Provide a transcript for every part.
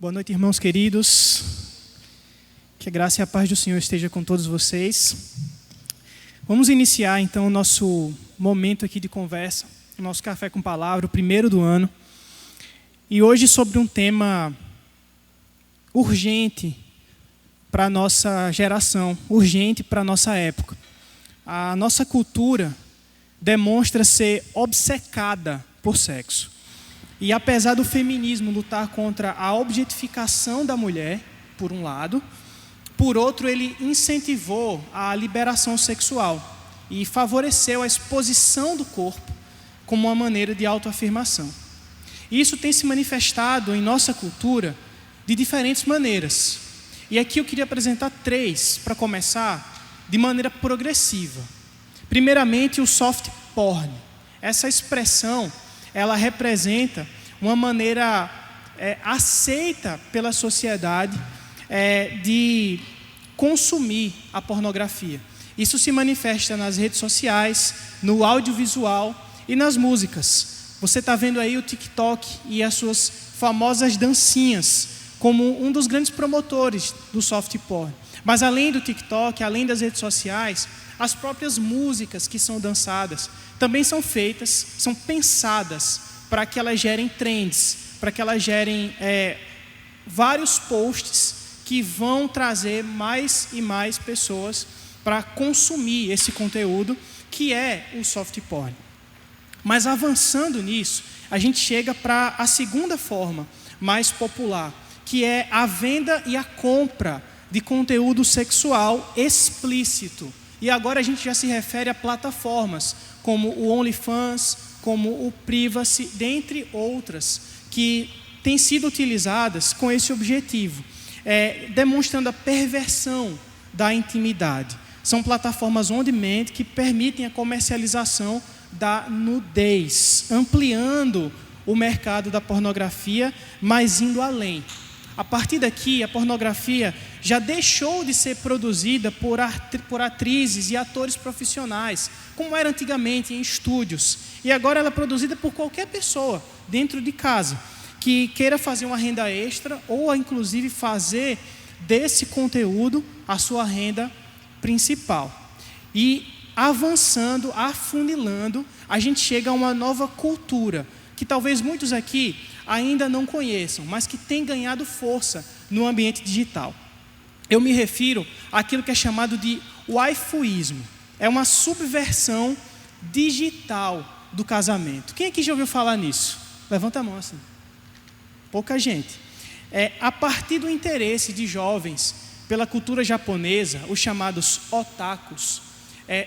Boa noite, irmãos queridos. Que a graça e a paz do Senhor esteja com todos vocês. Vamos iniciar então o nosso momento aqui de conversa, o nosso café com palavra, o primeiro do ano. E hoje sobre um tema urgente para a nossa geração, urgente para a nossa época. A nossa cultura demonstra ser obcecada por sexo. E apesar do feminismo lutar contra a objetificação da mulher, por um lado, por outro ele incentivou a liberação sexual e favoreceu a exposição do corpo como uma maneira de autoafirmação. E isso tem se manifestado em nossa cultura de diferentes maneiras. E aqui eu queria apresentar três, para começar, de maneira progressiva. Primeiramente, o soft porn. Essa expressão, ela representa uma maneira aceita pela sociedade de consumir a pornografia. Isso se manifesta nas redes sociais, no audiovisual e nas músicas. Você está vendo aí o TikTok e as suas famosas dancinhas como um dos grandes promotores do soft porn. Mas além do TikTok, além das redes sociais, as próprias músicas que são dançadas também são feitas, são pensadas para que elas gerem trends, para que elas gerem vários posts que vão trazer mais e mais pessoas para consumir esse conteúdo que é o soft porn. Mas avançando nisso, a gente chega para a segunda forma mais popular, que é a venda e a compra de conteúdo sexual explícito. E agora a gente já se refere a plataformas como o OnlyFans, como o Privacy, dentre outras, que têm sido utilizadas com esse objetivo, demonstrando a perversão da intimidade. São plataformas on-demand que permitem a comercialização da nudez, ampliando o mercado da pornografia, mas indo além. A partir daqui, a pornografia já deixou de ser produzida por atrizes e atores profissionais, como era antigamente em estúdios. E agora ela é produzida por qualquer pessoa, dentro de casa, que queira fazer uma renda extra ou, inclusive, fazer desse conteúdo a sua renda principal. E avançando, afunilando, a gente chega a uma nova cultura, que talvez muitos aqui ainda não conheçam, mas que tem ganhado força no ambiente digital. Eu me refiro àquilo que é chamado de waifuísmo. É uma subversão digital do casamento. Quem aqui já ouviu falar nisso? Levanta a mão assim. Pouca gente. A partir do interesse de jovens pela cultura japonesa, os chamados otakus,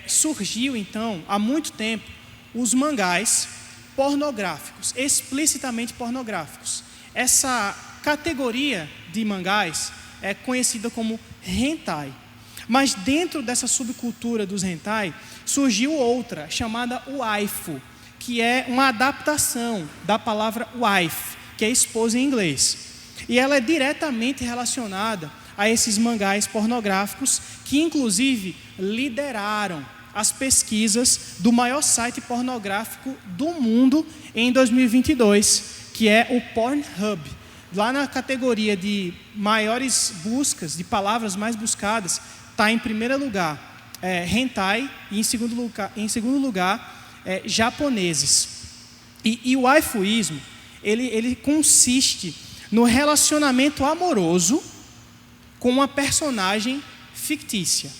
surgiu então, há muito tempo, os mangás pornográficos, explicitamente pornográficos. Essa categoria de mangás é conhecida como hentai. Mas dentro dessa subcultura dos hentai, surgiu outra, chamada waifu, que é uma adaptação da palavra wife, que é esposa em inglês. E ela é diretamente relacionada a esses mangás pornográficos, que inclusive lideraram as pesquisas do maior site pornográfico do mundo em 2022, que é o Pornhub. Lá na categoria de maiores buscas, de palavras mais buscadas, está em primeiro lugar hentai e em segundo lugar japoneses. E o waifuísmo, ele consiste no relacionamento amoroso com uma personagem fictícia.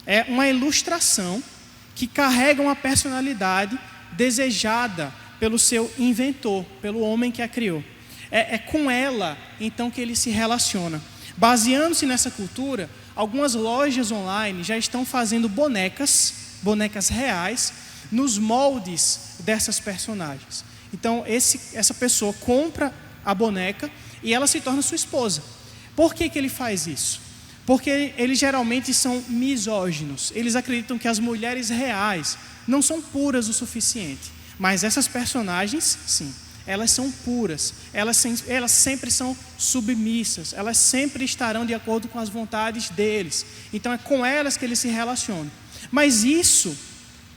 É uma ilustração que carrega uma personalidade desejada pelo seu inventor, pelo homem que a criou. É com ela, então, que ele se relaciona. Baseando-se nessa cultura, algumas lojas online já estão fazendo bonecas reais, nos moldes dessas personagens. Então, essa pessoa compra a boneca e ela se torna sua esposa. Por que ele faz isso? Porque eles geralmente são misóginos. Eles acreditam que as mulheres reais não são puras o suficiente. Mas essas personagens, sim, elas são puras. Elas sempre são submissas. Elas sempre estarão de acordo com as vontades deles. Então é com elas que eles se relacionam. Mas isso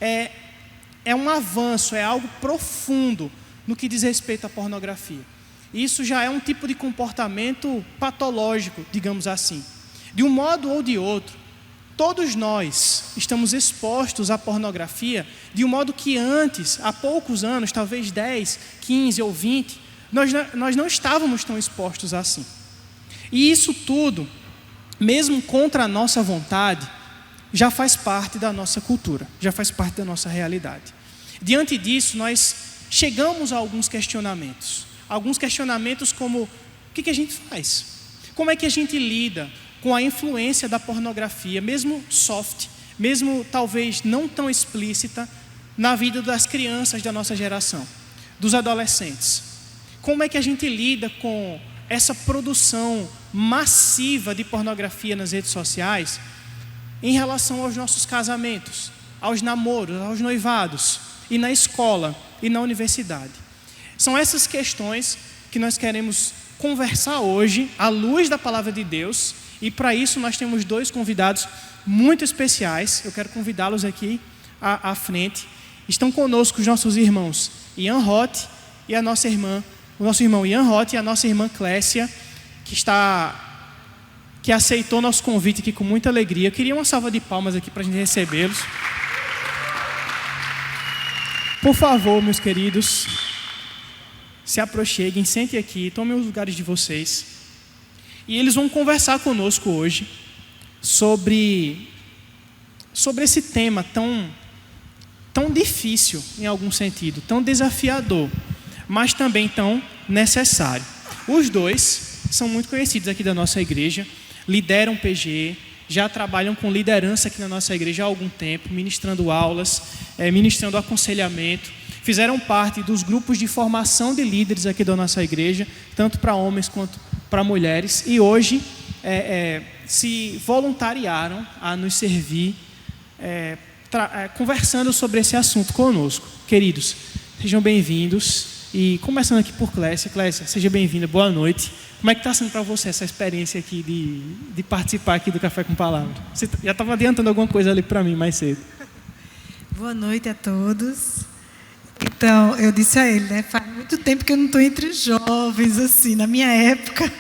é um avanço, é algo profundo no que diz respeito à pornografia. Isso já é um tipo de comportamento patológico, digamos assim. De um modo ou de outro, todos nós estamos expostos à pornografia de um modo que antes, há poucos anos, talvez 10, 15 ou 20, nós não estávamos tão expostos assim. E isso tudo, mesmo contra a nossa vontade, já faz parte da nossa cultura, já faz parte da nossa realidade. Diante disso, nós chegamos a alguns questionamentos. Alguns questionamentos como: o que a gente faz? Como é que a gente lida com a influência da pornografia, mesmo soft, mesmo talvez não tão explícita, na vida das crianças da nossa geração, dos adolescentes? Como é que a gente lida com essa produção massiva de pornografia nas redes sociais em relação aos nossos casamentos, aos namoros, aos noivados, e na escola e na universidade? São essas questões que nós queremos conversar hoje, à luz da palavra de Deus, e para isso nós temos 2 convidados muito especiais. Eu quero convidá-los aqui à frente. Estão conosco os nossos irmãos Ian Roth e o nosso irmão Ian Roth e a nossa irmã Clécia, que aceitou nosso convite aqui com muita alegria. Eu queria uma salva de palmas aqui para a gente recebê-los. Por favor, meus queridos, se aproxeguem, sentem aqui, tomem os lugares de vocês. E eles vão conversar conosco hoje sobre esse tema tão difícil, em algum sentido, tão desafiador, mas também tão necessário. Os 2 são muito conhecidos aqui da nossa igreja, lideram PG, já trabalham com liderança aqui na nossa igreja há algum tempo, ministrando aulas, ministrando aconselhamento. Fizeram parte dos grupos de formação de líderes aqui da nossa igreja, tanto para homens quanto para mulheres, e hoje se voluntariaram a nos servir, conversando sobre esse assunto conosco. Queridos, sejam bem-vindos. E começando aqui por Clécia. Clécia, seja bem-vinda, boa noite. Como é que está sendo para você essa experiência aqui de participar aqui do Café com Palavra? Você já estava adiantando alguma coisa ali para mim mais cedo. Boa noite a todos. Então, eu disse a ele, né? Faz muito tempo que eu não estou entre os jovens, assim, na minha época.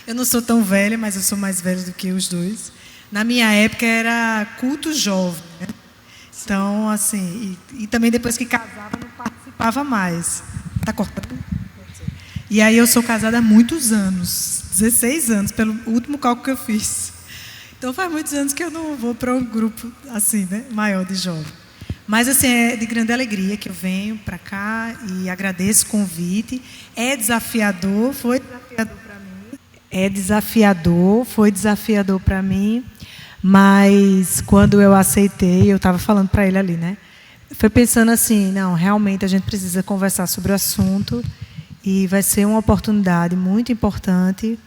Eu não sou tão velha, mas eu sou mais velha do que os 2. Na minha época era culto jovem, né? Então, assim, e também depois que casava não participava mais. Está cortando? E aí eu sou casada há muitos anos, 16 anos, pelo último cálculo que eu fiz. Então faz muitos anos que eu não vou para um grupo assim, né, maior de jovens. Mas assim, é de grande alegria que eu venho para cá e agradeço o convite. É desafiador, foi desafiador para mim. Foi desafiador para mim. Mas quando eu aceitei, eu estava falando para ele ali, né? Foi pensando assim, não, realmente a gente precisa conversar sobre o assunto e vai ser uma oportunidade muito importante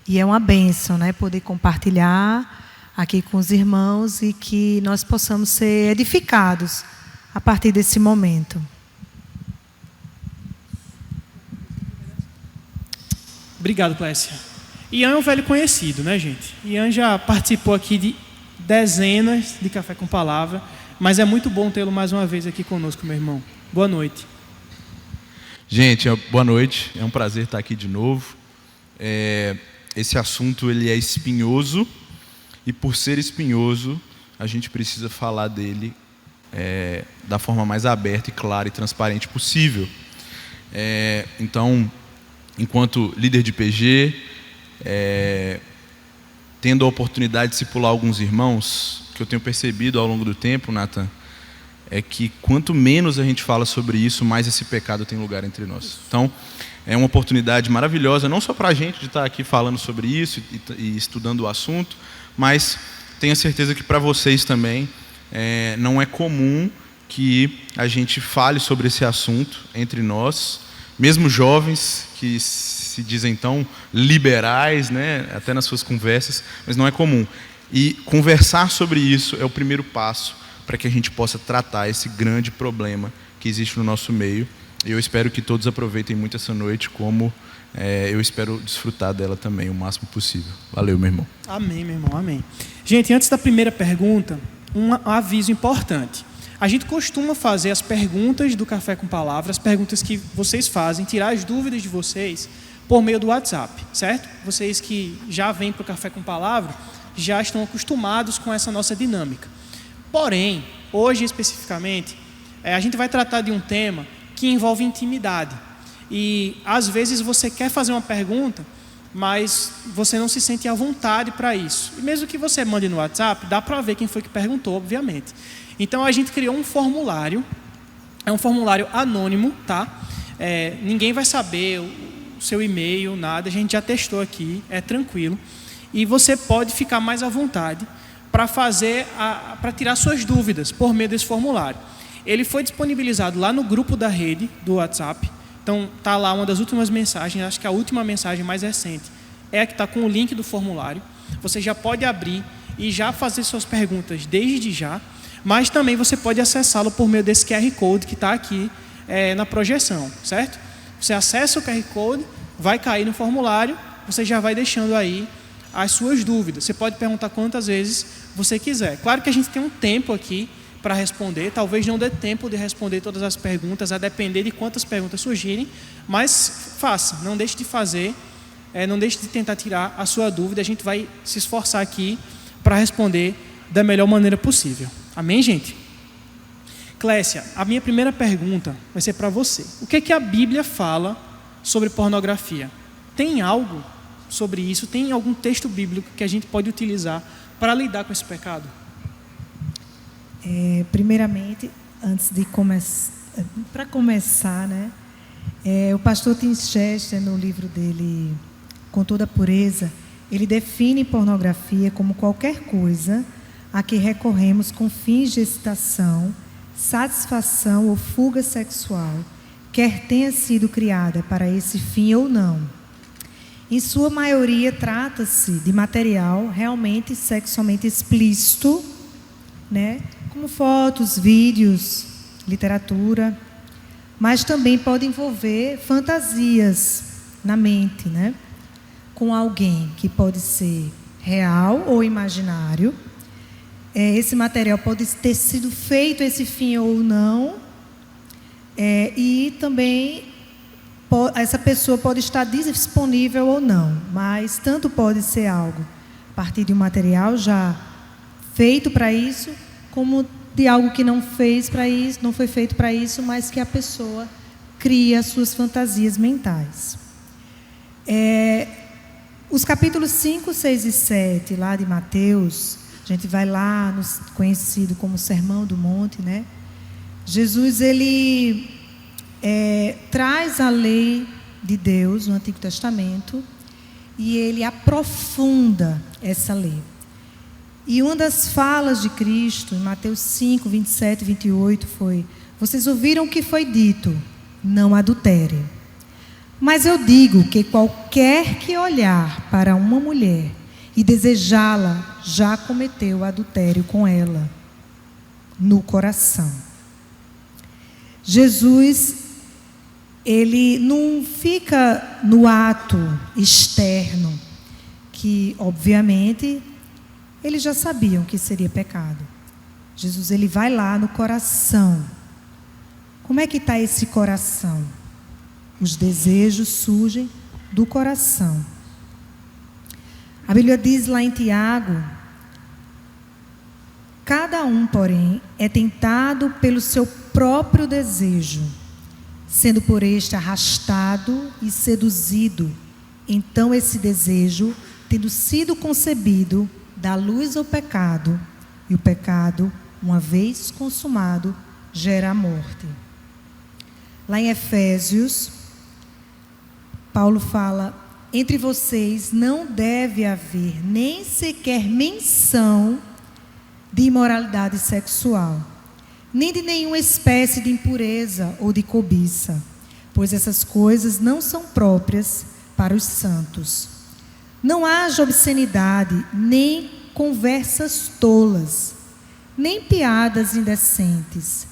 e é uma bênção, né? Poder compartilhar aqui com os irmãos e que nós possamos ser edificados a partir desse momento. Obrigado, Clécia. Ian é um velho conhecido, né, gente? Ian já participou aqui de dezenas de Café com Palavra, mas é muito bom tê-lo mais uma vez aqui conosco, meu irmão. Boa noite. Gente, boa noite. É um prazer estar aqui de novo. Esse assunto ele é espinhoso e, por ser espinhoso, a gente precisa falar dele da forma mais aberta, e clara e transparente possível. Então, enquanto líder de PG, tendo a oportunidade de discipular alguns irmãos, que eu tenho percebido ao longo do tempo, Nathan, é que quanto menos a gente fala sobre isso, mais esse pecado tem lugar entre nós. Então, é uma oportunidade maravilhosa, não só para a gente de estar aqui falando sobre isso e estudando o assunto, mas tenho certeza que para vocês também não é comum que a gente fale sobre esse assunto entre nós, mesmo jovens que se dizem tão liberais, né, até nas suas conversas, mas não é comum. E conversar sobre isso é o primeiro passo para que a gente possa tratar esse grande problema que existe no nosso meio. E eu espero que todos aproveitem muito essa noite, como eu espero desfrutar dela também o máximo possível. Valeu, meu irmão. Amém, meu irmão, amém. Gente, antes da primeira pergunta, um aviso importante. A gente costuma fazer as perguntas do Café com Palavras, as perguntas que vocês fazem, tirar as dúvidas de vocês por meio do WhatsApp, certo? Vocês que já vêm para o Café com Palavra já estão acostumados com essa nossa dinâmica. Porém, hoje especificamente, a gente vai tratar de um tema que envolve intimidade. E às vezes você quer fazer uma pergunta, mas você não se sente à vontade para isso. E mesmo que você mande no WhatsApp, dá para ver quem foi que perguntou, obviamente. Então a gente criou um formulário, é um formulário anônimo, tá? Ninguém vai saber o seu e-mail, nada, a gente já testou aqui, é tranquilo. E você pode ficar mais à vontade para para tirar suas dúvidas por meio desse formulário. Ele foi disponibilizado lá no grupo da rede do WhatsApp. Então está lá uma das últimas mensagens, acho que a última mensagem mais recente é a que está com o link do formulário. Você já pode abrir e já fazer suas perguntas desde já. Mas também você pode acessá-lo por meio desse QR Code que está aqui na projeção, certo? Você acessa o QR Code, vai cair no formulário, você já vai deixando aí as suas dúvidas. Você pode perguntar quantas vezes você quiser. Claro que a gente tem um tempo aqui para responder, talvez não dê tempo de responder todas as perguntas, a depender de quantas perguntas surgirem, mas faça, não deixe de fazer, não deixe de tentar tirar a sua dúvida, a gente vai se esforçar aqui para responder da melhor maneira possível. Amém, gente? Clécia, a minha primeira pergunta vai ser para você. O que é que a Bíblia fala sobre pornografia? Tem algo sobre isso? Tem algum texto bíblico que a gente pode utilizar para lidar com esse pecado? Primeiramente, antes de para começar, né? O pastor Tim Chester, no livro dele, Com Toda a Pureza, ele define pornografia como qualquer coisa a que recorremos com fins de excitação, satisfação ou fuga sexual, quer tenha sido criada para esse fim ou não. Em sua maioria, trata-se de material realmente sexualmente explícito, né? Como fotos, vídeos, literatura, mas também pode envolver fantasias na mente, né? Com alguém que pode ser real ou imaginário. Esse material pode ter sido feito esse fim ou não, e também essa pessoa pode estar disponível ou não, mas tanto pode ser algo a partir de um material já feito para isso, como de algo que não foi feito para isso, mas que a pessoa cria suas fantasias mentais. Os capítulos 5, 6 e 7, lá de Mateus, a gente vai lá, conhecido como Sermão do Monte, né? Jesus, ele traz a lei de Deus no Antigo Testamento e ele aprofunda essa lei. E uma das falas de Cristo, em Mateus 5, 27 e 28, foi: vocês ouviram o que foi dito, não adultere. Mas eu digo que qualquer que olhar para uma mulher e desejá-la, já cometeu adultério com ela no coração. Jesus, ele não fica no ato externo, que obviamente eles já sabiam que seria pecado. Jesus, ele vai lá no coração. Como é que está esse coração? Os desejos surgem do coração. A Bíblia diz lá em Tiago: cada um, porém, é tentado pelo seu próprio desejo, sendo por este arrastado e seduzido. Então esse desejo, tendo sido concebido, dá luz ao pecado, e o pecado, uma vez consumado, gera a morte. Lá em Efésios, Paulo fala: entre vocês não deve haver nem sequer menção de imoralidade sexual, nem de nenhuma espécie de impureza ou de cobiça, pois essas coisas não são próprias para os santos. Não haja obscenidade, nem conversas tolas, nem piadas indecentes,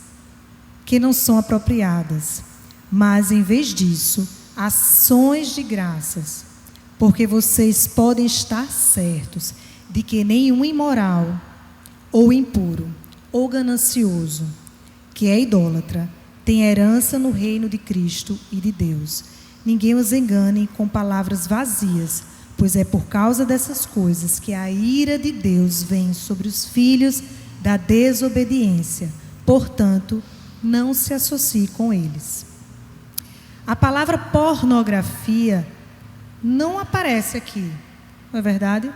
que não são apropriadas, mas em vez disso, ações de graças, porque vocês podem estar certos de que nenhum imoral, ou impuro, ou ganancioso, que é idólatra, tem herança no reino de Cristo e de Deus. Ninguém os engane com palavras vazias, pois é por causa dessas coisas que a ira de Deus vem sobre os filhos da desobediência. Portanto, não se associe com eles. A palavra pornografia não aparece aqui, não é verdade?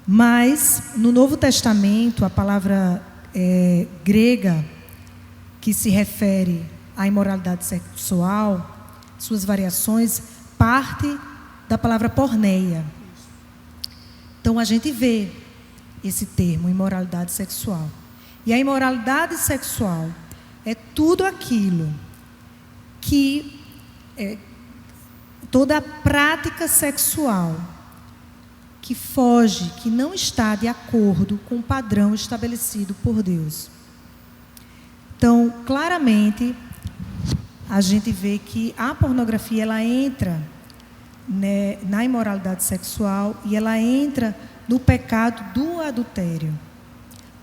Mas, no Novo Testamento, a palavra grega, que se refere à imoralidade sexual, suas variações, parte da palavra porneia. Então, a gente vê esse termo, imoralidade sexual. E a imoralidade sexual é tudo aquilo que... toda a prática sexual que foge, que não está de acordo com o padrão estabelecido por Deus. Então, claramente, a gente vê que a pornografia, ela entra, né, na imoralidade sexual, e ela entra no pecado do adultério,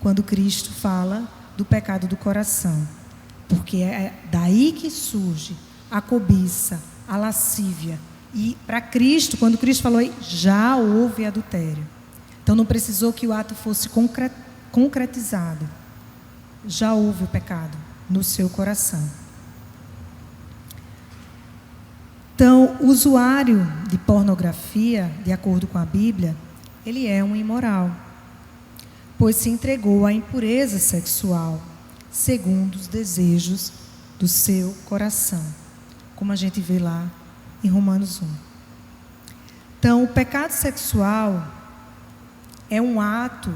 quando Cristo fala do pecado do coração, porque é daí que surge a cobiça, a lascívia. E para Cristo, quando Cristo falou, já houve adultério. Então não precisou que o ato fosse concretizado. Já houve o pecado no seu coração. Então, o usuário de pornografia, de acordo com a Bíblia, ele é um imoral, pois se entregou à impureza sexual, segundo os desejos do seu coração, como a gente vê lá em Romanos 1. Então, o pecado sexual é um ato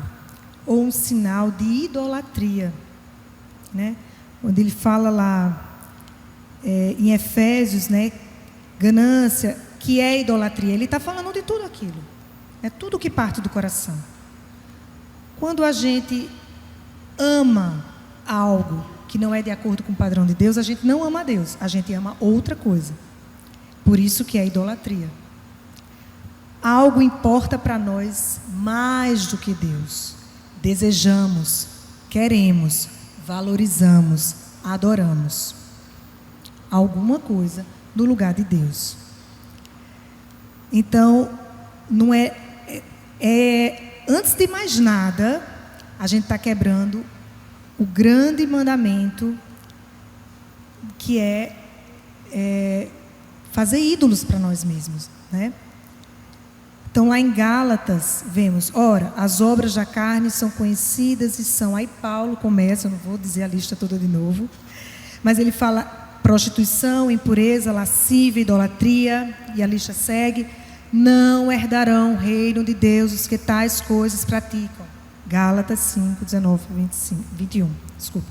ou um sinal de idolatria, né? Onde ele fala lá em Efésios, né, ganância, que é idolatria. Ele está falando de tudo aquilo, é tudo que parte do coração. Quando a gente ama algo que não é de acordo com o padrão de Deus, a gente não ama a Deus, a gente ama outra coisa. Por isso que é idolatria. Algo importa para nós mais do que Deus. Desejamos, queremos, valorizamos, adoramos alguma coisa no lugar de Deus. Então, não antes de mais nada, a gente está quebrando o grande mandamento, que é fazer ídolos para nós mesmos, né? Então, lá em Gálatas, vemos, ora, as obras da carne são conhecidas e são... Aí Paulo começa, eu não vou dizer a lista toda de novo, mas ele fala prostituição, impureza, lascívia, idolatria, e a lista segue. Não herdarão o reino de Deus os que tais coisas praticam. Gálatas 5, 19, 21. Desculpa.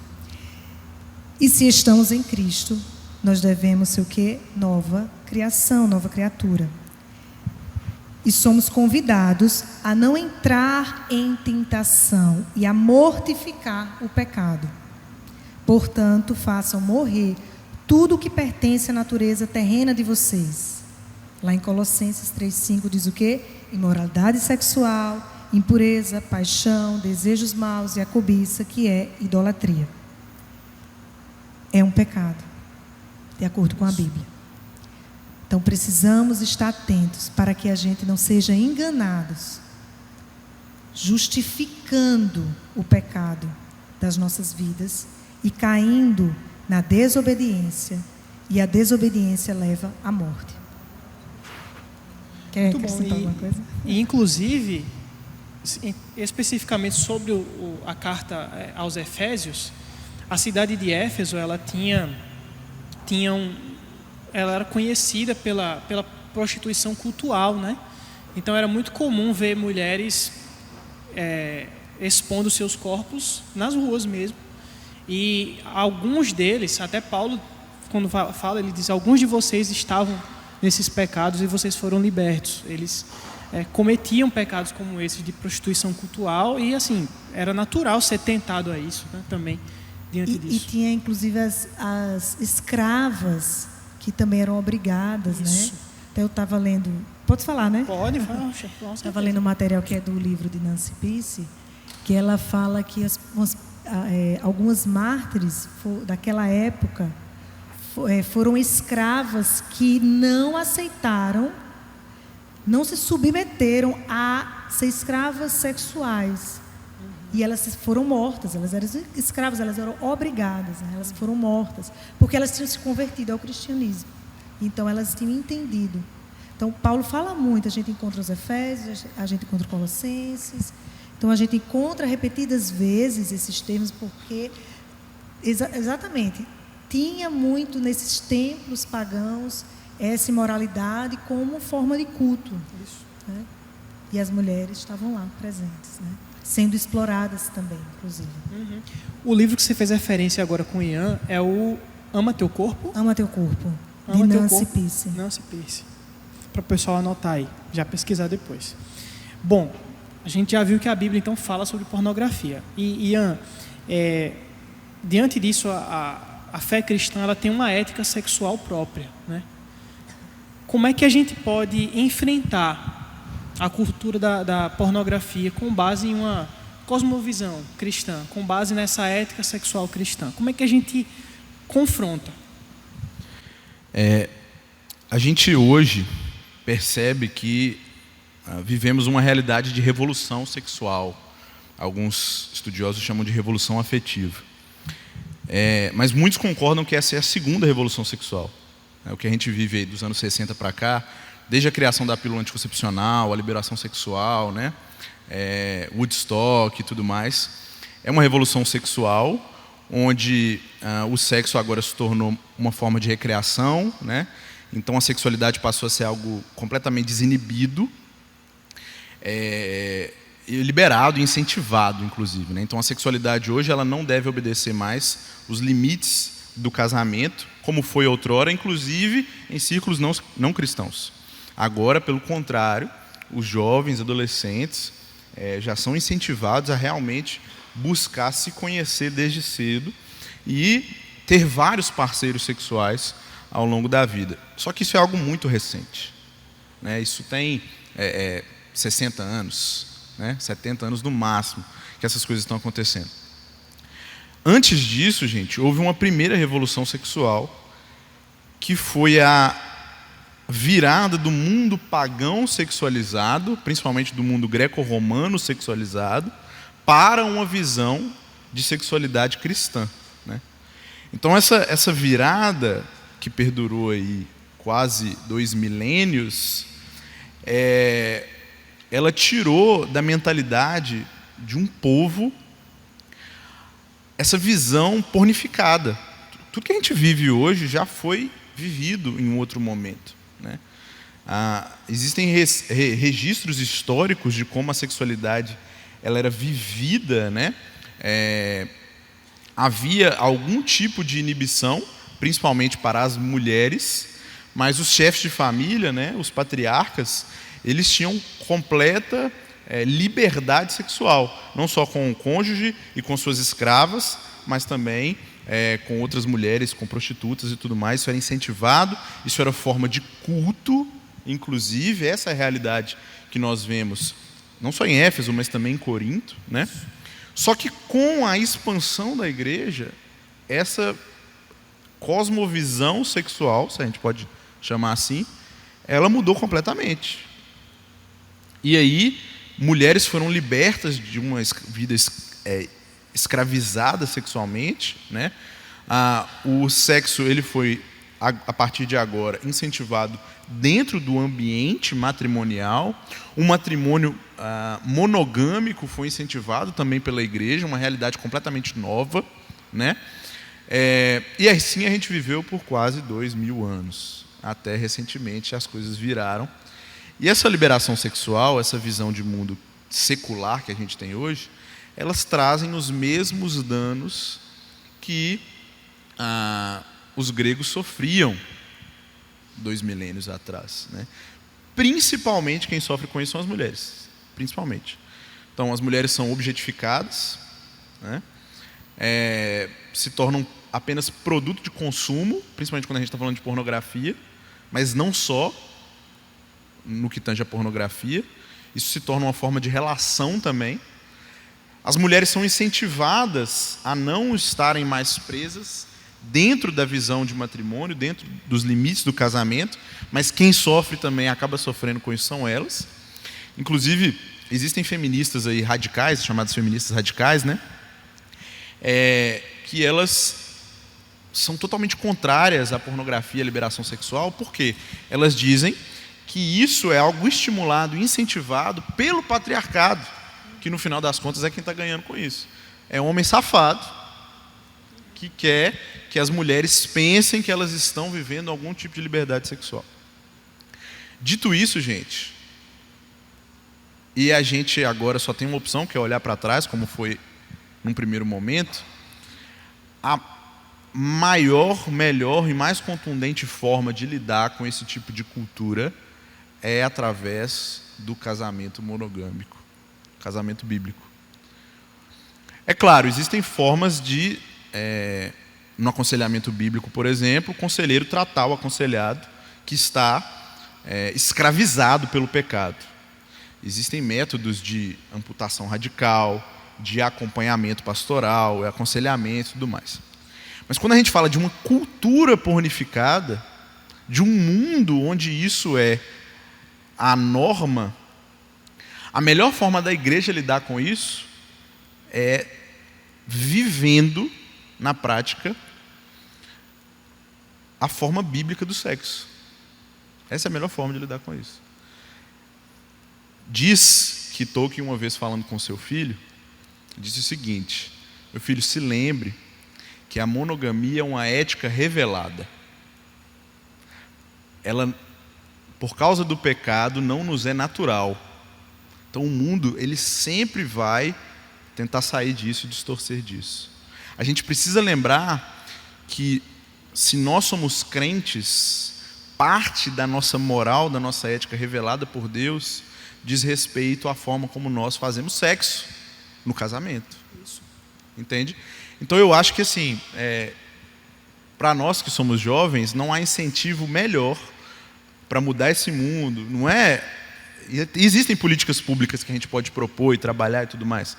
E se estamos em Cristo, nós devemos ser o quê? Nova criação, nova criatura. E somos convidados a não entrar em tentação e a mortificar o pecado. Portanto, façam morrer tudo o que pertence à natureza terrena de vocês. Lá em Colossenses 3,5 diz o quê? Imoralidade sexual, impureza, paixão, desejos maus e a cobiça, que é idolatria. É um pecado, de acordo com a Bíblia. Então, precisamos estar atentos para que a gente não seja enganados, justificando o pecado das nossas vidas e caindo na desobediência, e a desobediência leva à morte. Quer acrescentar alguma coisa? E, inclusive, especificamente sobre a carta aos Efésios, a cidade de Éfeso, ela era conhecida pela prostituição cultual, né? Então era muito comum ver mulheres expondo seus corpos nas ruas mesmo. E alguns deles, até Paulo, quando fala, ele diz: alguns de vocês estavam nesses pecados e vocês foram libertos. Eles cometiam pecados como esse de prostituição cultural, e assim, era natural ser tentado a isso, né, também, diante disso. E tinha inclusive as escravas, que também eram obrigadas, isso, né? Até eu estava lendo... Pode falar, né? Pode falar. Estava lendo um material que é do livro de Nancy Pearce, que ela fala que algumas mártires daquela época foram escravas que não aceitaram, não se submeteram a ser escravas sexuais. E elas foram mortas, elas eram escravas, elas eram obrigadas, né? Elas foram mortas, porque elas tinham se convertido ao cristianismo. Então, elas tinham entendido. Então, Paulo fala muito, a gente encontra os Efésios, a gente encontra os Colossenses. Então, a gente encontra repetidas vezes esses termos, porque, exatamente, tinha muito nesses templos pagãos essa imoralidade como forma de culto. Né? E as mulheres estavam lá presentes, né? Sendo exploradas também, inclusive. Uhum. O livro que você fez referência agora com o Ian é o Ama Teu Corpo? Ama Teu Corpo, Ama de Teu Nancy Corpo, Pearce. Nancy Pearce. Para o pessoal anotar aí, já pesquisar depois. Bom, a gente já viu que a Bíblia então fala sobre pornografia. E Ian, diante disso, a fé cristã ela tem uma ética sexual própria, né? Como é que a gente pode enfrentar a cultura da pornografia com base em uma cosmovisão cristã, com base nessa ética sexual cristã? Como é que a gente confronta? A gente hoje percebe que vivemos uma realidade de revolução sexual. Alguns estudiosos chamam de revolução afetiva. Mas muitos concordam que essa é a segunda revolução sexual. O que a gente vive aí dos anos 60 para cá, desde a criação da pílula anticoncepcional, a liberação sexual, né? Woodstock e tudo mais, é uma revolução sexual onde o sexo agora se tornou uma forma de recreação, né? Então a sexualidade passou a ser algo completamente desinibido, liberado e incentivado, inclusive, né? Então a sexualidade hoje ela não deve obedecer mais os limites do casamento, como foi outrora, inclusive em círculos não cristãos. Agora, pelo contrário, os jovens, adolescentes, já são incentivados a realmente buscar se conhecer desde cedo e ter vários parceiros sexuais ao longo da vida. Só que isso é algo muito recente, né? Isso tem 60 anos, né? 70 anos no máximo que essas coisas estão acontecendo. Antes disso, gente, houve uma primeira revolução sexual que foi a virada do mundo pagão sexualizado, principalmente do mundo greco-romano sexualizado, para uma visão de sexualidade cristã, né? Então essa virada que perdurou aí quase 2 milênios, ela tirou da mentalidade de um povo essa visão pornificada. Tudo que a gente vive hoje já foi vivido em um outro momento, né? Existem registros históricos de como a sexualidade ela era vivida, né? Havia algum tipo de inibição, principalmente para as mulheres, mas os chefes de família, né, os patriarcas, eles tinham completa liberdade sexual, não só com o cônjuge e com suas escravas, mas também com outras mulheres, com prostitutas e tudo mais. Isso era incentivado, isso era forma de culto, inclusive. Essa é a realidade que nós vemos, não só em Éfeso, mas também em Corinto, né? Só que com a expansão da igreja, essa cosmovisão sexual, se a gente pode chamar assim, ela mudou completamente. E aí, mulheres foram libertas de uma vida escravizada sexualmente, né? O sexo ele foi, a partir de agora, incentivado dentro do ambiente matrimonial. O matrimônio monogâmico foi incentivado também pela igreja, uma realidade completamente nova, né? E assim a gente viveu por quase 2000 anos. Até recentemente as coisas viraram. E essa liberação sexual, essa visão de mundo secular que a gente tem hoje, elas trazem os mesmos danos que os gregos sofriam 2 milênios atrás, né? Principalmente quem sofre com isso são as mulheres, principalmente. Então as mulheres são objetificadas, né? Se tornam apenas produto de consumo, principalmente quando a gente está falando de pornografia, mas não só no que tange a pornografia. Isso se torna uma forma de relação também. As mulheres são incentivadas a não estarem mais presas dentro da visão de matrimônio, dentro dos limites do casamento, mas quem sofre também acaba sofrendo com isso são elas. Inclusive, existem feministas aí radicais, chamadas feministas radicais, né? Que elas são totalmente contrárias à pornografia e à liberação sexual, porque elas dizem que isso é algo estimulado, incentivado pelo patriarcado, que no final das contas é quem está ganhando com isso. É um homem safado que quer que as mulheres pensem que elas estão vivendo algum tipo de liberdade sexual. Dito isso, gente, e a gente agora só tem uma opção, que é olhar para trás, como foi num primeiro momento, a maior, melhor e mais contundente forma de lidar com esse tipo de cultura é através do casamento monogâmico, casamento bíblico. É claro, existem formas de, no aconselhamento bíblico, por exemplo, o conselheiro tratar o aconselhado que está escravizado pelo pecado. Existem métodos de amputação radical, de acompanhamento pastoral, aconselhamento e tudo mais. Mas quando a gente fala de uma cultura pornificada, de um mundo onde isso é a norma, a melhor forma da igreja lidar com isso é vivendo na prática a forma bíblica do sexo. Essa é a melhor forma de lidar com isso. Diz que Tolkien, uma vez falando com seu filho, disse o seguinte: meu filho, se lembre que a monogamia é uma ética revelada. Ela, por causa do pecado, não nos é natural. Então o mundo, ele sempre vai tentar sair disso e distorcer disso. A gente precisa lembrar que, se nós somos crentes, parte da nossa moral, da nossa ética revelada por Deus, diz respeito à forma como nós fazemos sexo no casamento. Isso. Entende? Então eu acho que assim, para nós que somos jovens, não há incentivo melhor para mudar esse mundo. Não é? Existem políticas públicas que a gente pode propor e trabalhar e tudo mais.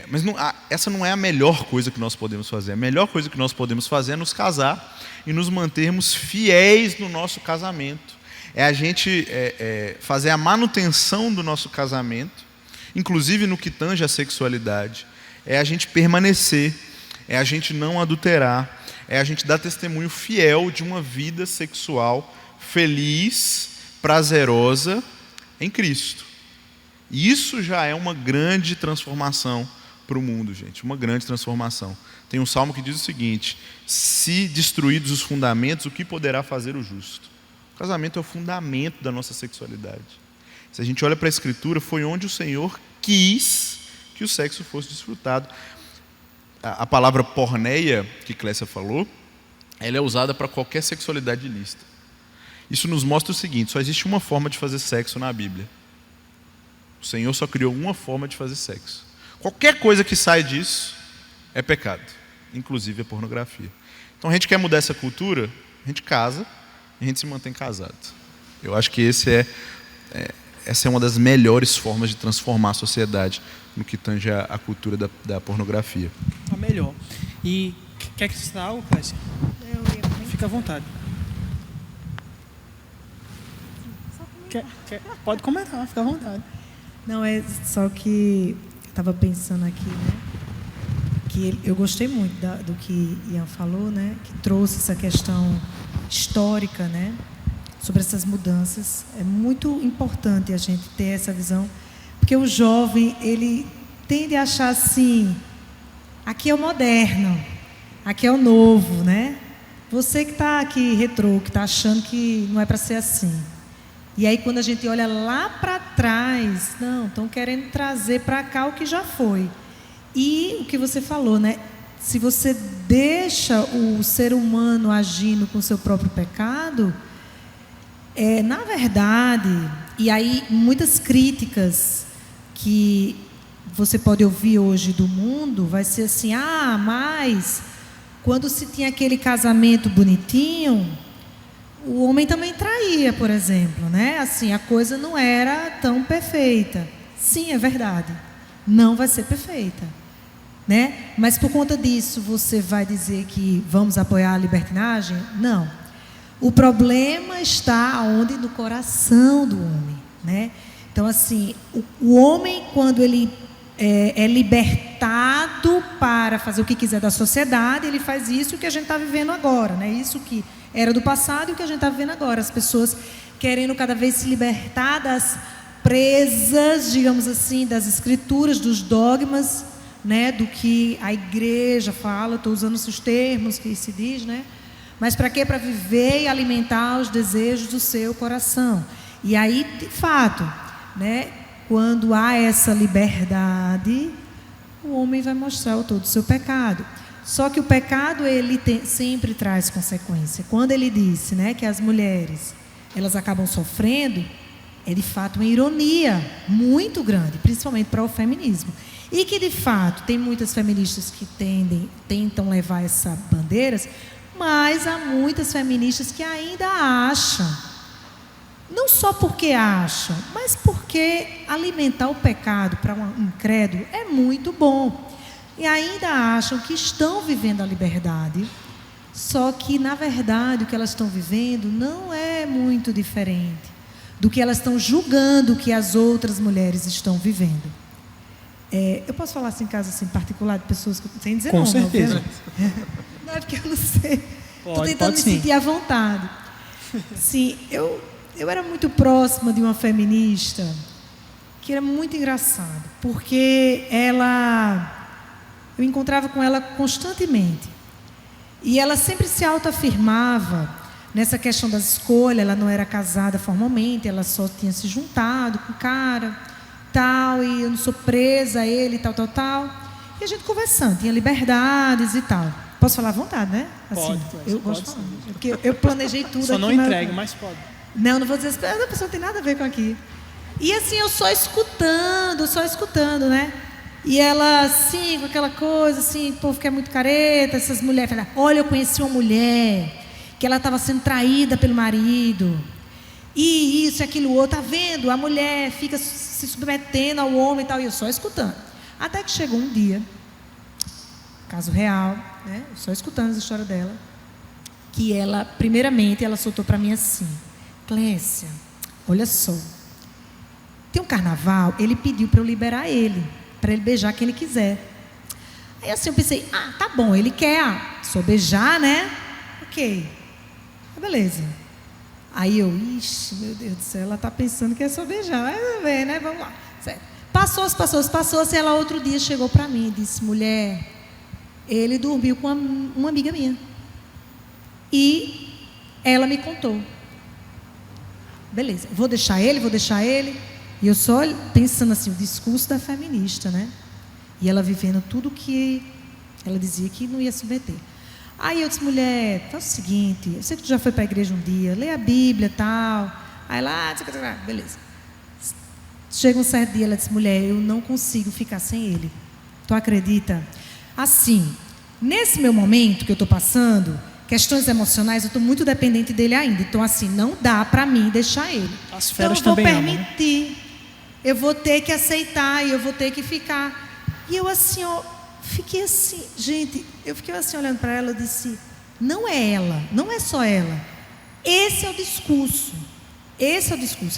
Mas essa não é a melhor coisa que nós podemos fazer. A melhor coisa que nós podemos fazer é nos casar e nos mantermos fiéis no nosso casamento. É a gente fazer a manutenção do nosso casamento, inclusive no que tange a sexualidade. É a gente permanecer, é a gente não adulterar, é a gente dar testemunho fiel de uma vida sexual feliz, prazerosa em Cristo. E isso já é uma grande transformação para o mundo, gente, uma grande transformação. Tem um salmo que diz o seguinte: se destruídos os fundamentos, o que poderá fazer o justo? O casamento é o fundamento da nossa sexualidade. Se a gente olha para a Escritura, foi onde o Senhor quis que o sexo fosse desfrutado. A palavra porneia, que Clécia falou, ela é usada para qualquer sexualidade ilícita. Isso nos mostra o seguinte: só existe uma forma de fazer sexo na Bíblia. O Senhor só criou uma forma de fazer sexo. Qualquer coisa que sai disso é pecado, inclusive a pornografia. Então a gente quer mudar essa cultura, a gente casa e a gente se mantém casado. Eu acho que essa é uma das melhores formas de transformar a sociedade no que tange a cultura da pornografia. A melhor. E quer que você algo, Clécia? Fica à vontade. Pode comentar, fica à vontade. Não, é só que eu estava pensando aqui, né? Que eu gostei muito do que Ian falou, né? Que trouxe essa questão histórica, né? Sobre essas mudanças. É muito importante a gente ter essa visão, porque o jovem, ele tende a achar assim: aqui é o moderno, aqui é o novo, né? Você que está aqui retrô, que está achando que não é para ser assim. E aí, quando a gente olha lá para trás, não, estão querendo trazer para cá o que já foi. E o que você falou, né? Se você deixa o ser humano agindo com o seu próprio pecado, na verdade, e aí muitas críticas que você pode ouvir hoje do mundo, vai ser assim: mas quando se tinha aquele casamento bonitinho, o homem também traía, por exemplo, né? Assim, a coisa não era tão perfeita. Sim, é verdade. não vai ser perfeita, né? Mas por conta disso, você vai dizer que vamos apoiar a libertinagem? Não. O problema está onde? No coração do homem, né? Então, assim, o homem, quando ele é libertado para fazer o que quiser da sociedade, ele faz isso que a gente está vivendo agora, né? Isso que era do passado e o que a gente está vivendo agora. As pessoas querendo cada vez se libertar das presas, digamos assim, das escrituras, dos dogmas, né? Do que a igreja fala. Estou usando esses termos que se diz, né? Mas para quê? Para viver e alimentar os desejos do seu coração. E aí, de fato, né? Quando há essa liberdade, o homem vai mostrar o todo o seu pecado. Só que o pecado, ele sempre traz consequência. Quando ele disse, né, que as mulheres, elas acabam sofrendo, é de fato uma ironia muito grande, principalmente para o feminismo. E que, de fato, tem muitas feministas que tentam levar essa bandeiras, mas há muitas feministas que ainda acham, não só porque acham, mas porque alimentar o pecado para um incrédulo é muito bom. E ainda acham que estão vivendo a liberdade, só que, na verdade, o que elas estão vivendo não é muito diferente do que elas estão julgando que as outras mulheres estão vivendo. Eu posso falar assim, em caso assim, particular de pessoas que sem dizer Com não, certeza. Não é porque eu não sei. Estou tentando me sim. sentir à vontade. Sim, eu era muito próxima de uma feminista que era muito engraçada, porque eu encontrava com ela constantemente. E ela sempre se autoafirmava nessa questão das escolhas. Ela não era casada formalmente, ela só tinha se juntado com o cara, tal, e eu não sou presa a ele, tal. E a gente conversando, tinha liberdades e tal. Posso falar à vontade, né? Assim, Pode, eu gosto de falar. Porque eu planejei tudo Só aqui. não entregue, mas pode. Não vou dizer, a pessoa não tem nada a ver com aqui. E assim, eu só escutando, né? E ela, assim, com aquela coisa, assim, o povo que é muito careta, essas mulheres. Falam, olha, eu conheci uma mulher que ela estava sendo traída pelo marido. E isso, aquilo, outro. Tá vendo? A mulher fica se submetendo ao homem e tal. E eu só escutando. Até que chegou um dia, caso real, né? Só escutando a história dela, que ela, primeiramente, ela soltou para mim assim: Clécia, olha só, tem um carnaval, ele pediu para eu liberar ele, para ele beijar quem ele quiser. Aí assim eu pensei, tá bom, ele quer, só beijar, né? Ok, beleza. Aí eu, ixi, meu Deus do céu, ela está pensando que é só beijar, mas vamos ver, né? Vamos lá. Certo. Passou-se, ela outro dia chegou para mim e disse, mulher, ele dormiu com uma amiga minha. E ela me contou. Beleza, vou deixar ele. E eu só pensando assim, o discurso da feminista, né? E ela vivendo tudo que ela dizia que não ia submeter. Aí eu disse, mulher, faz o seguinte, eu sei que tu já foi para a igreja um dia, lê a Bíblia e tal. Aí lá, beleza. Chega um certo dia, ela disse, mulher, eu não consigo ficar sem ele. Tu acredita? Assim, nesse meu momento que eu estou passando, questões emocionais, eu estou muito dependente dele ainda. Então, assim, não dá para mim deixar ele. As feras então, eu vou também permitir. Amam, né? Eu vou ter que aceitar e eu vou ter que ficar. E eu assim, fiquei assim, gente, eu fiquei assim olhando para ela, eu disse, não é ela, não é só ela. Esse é o discurso. É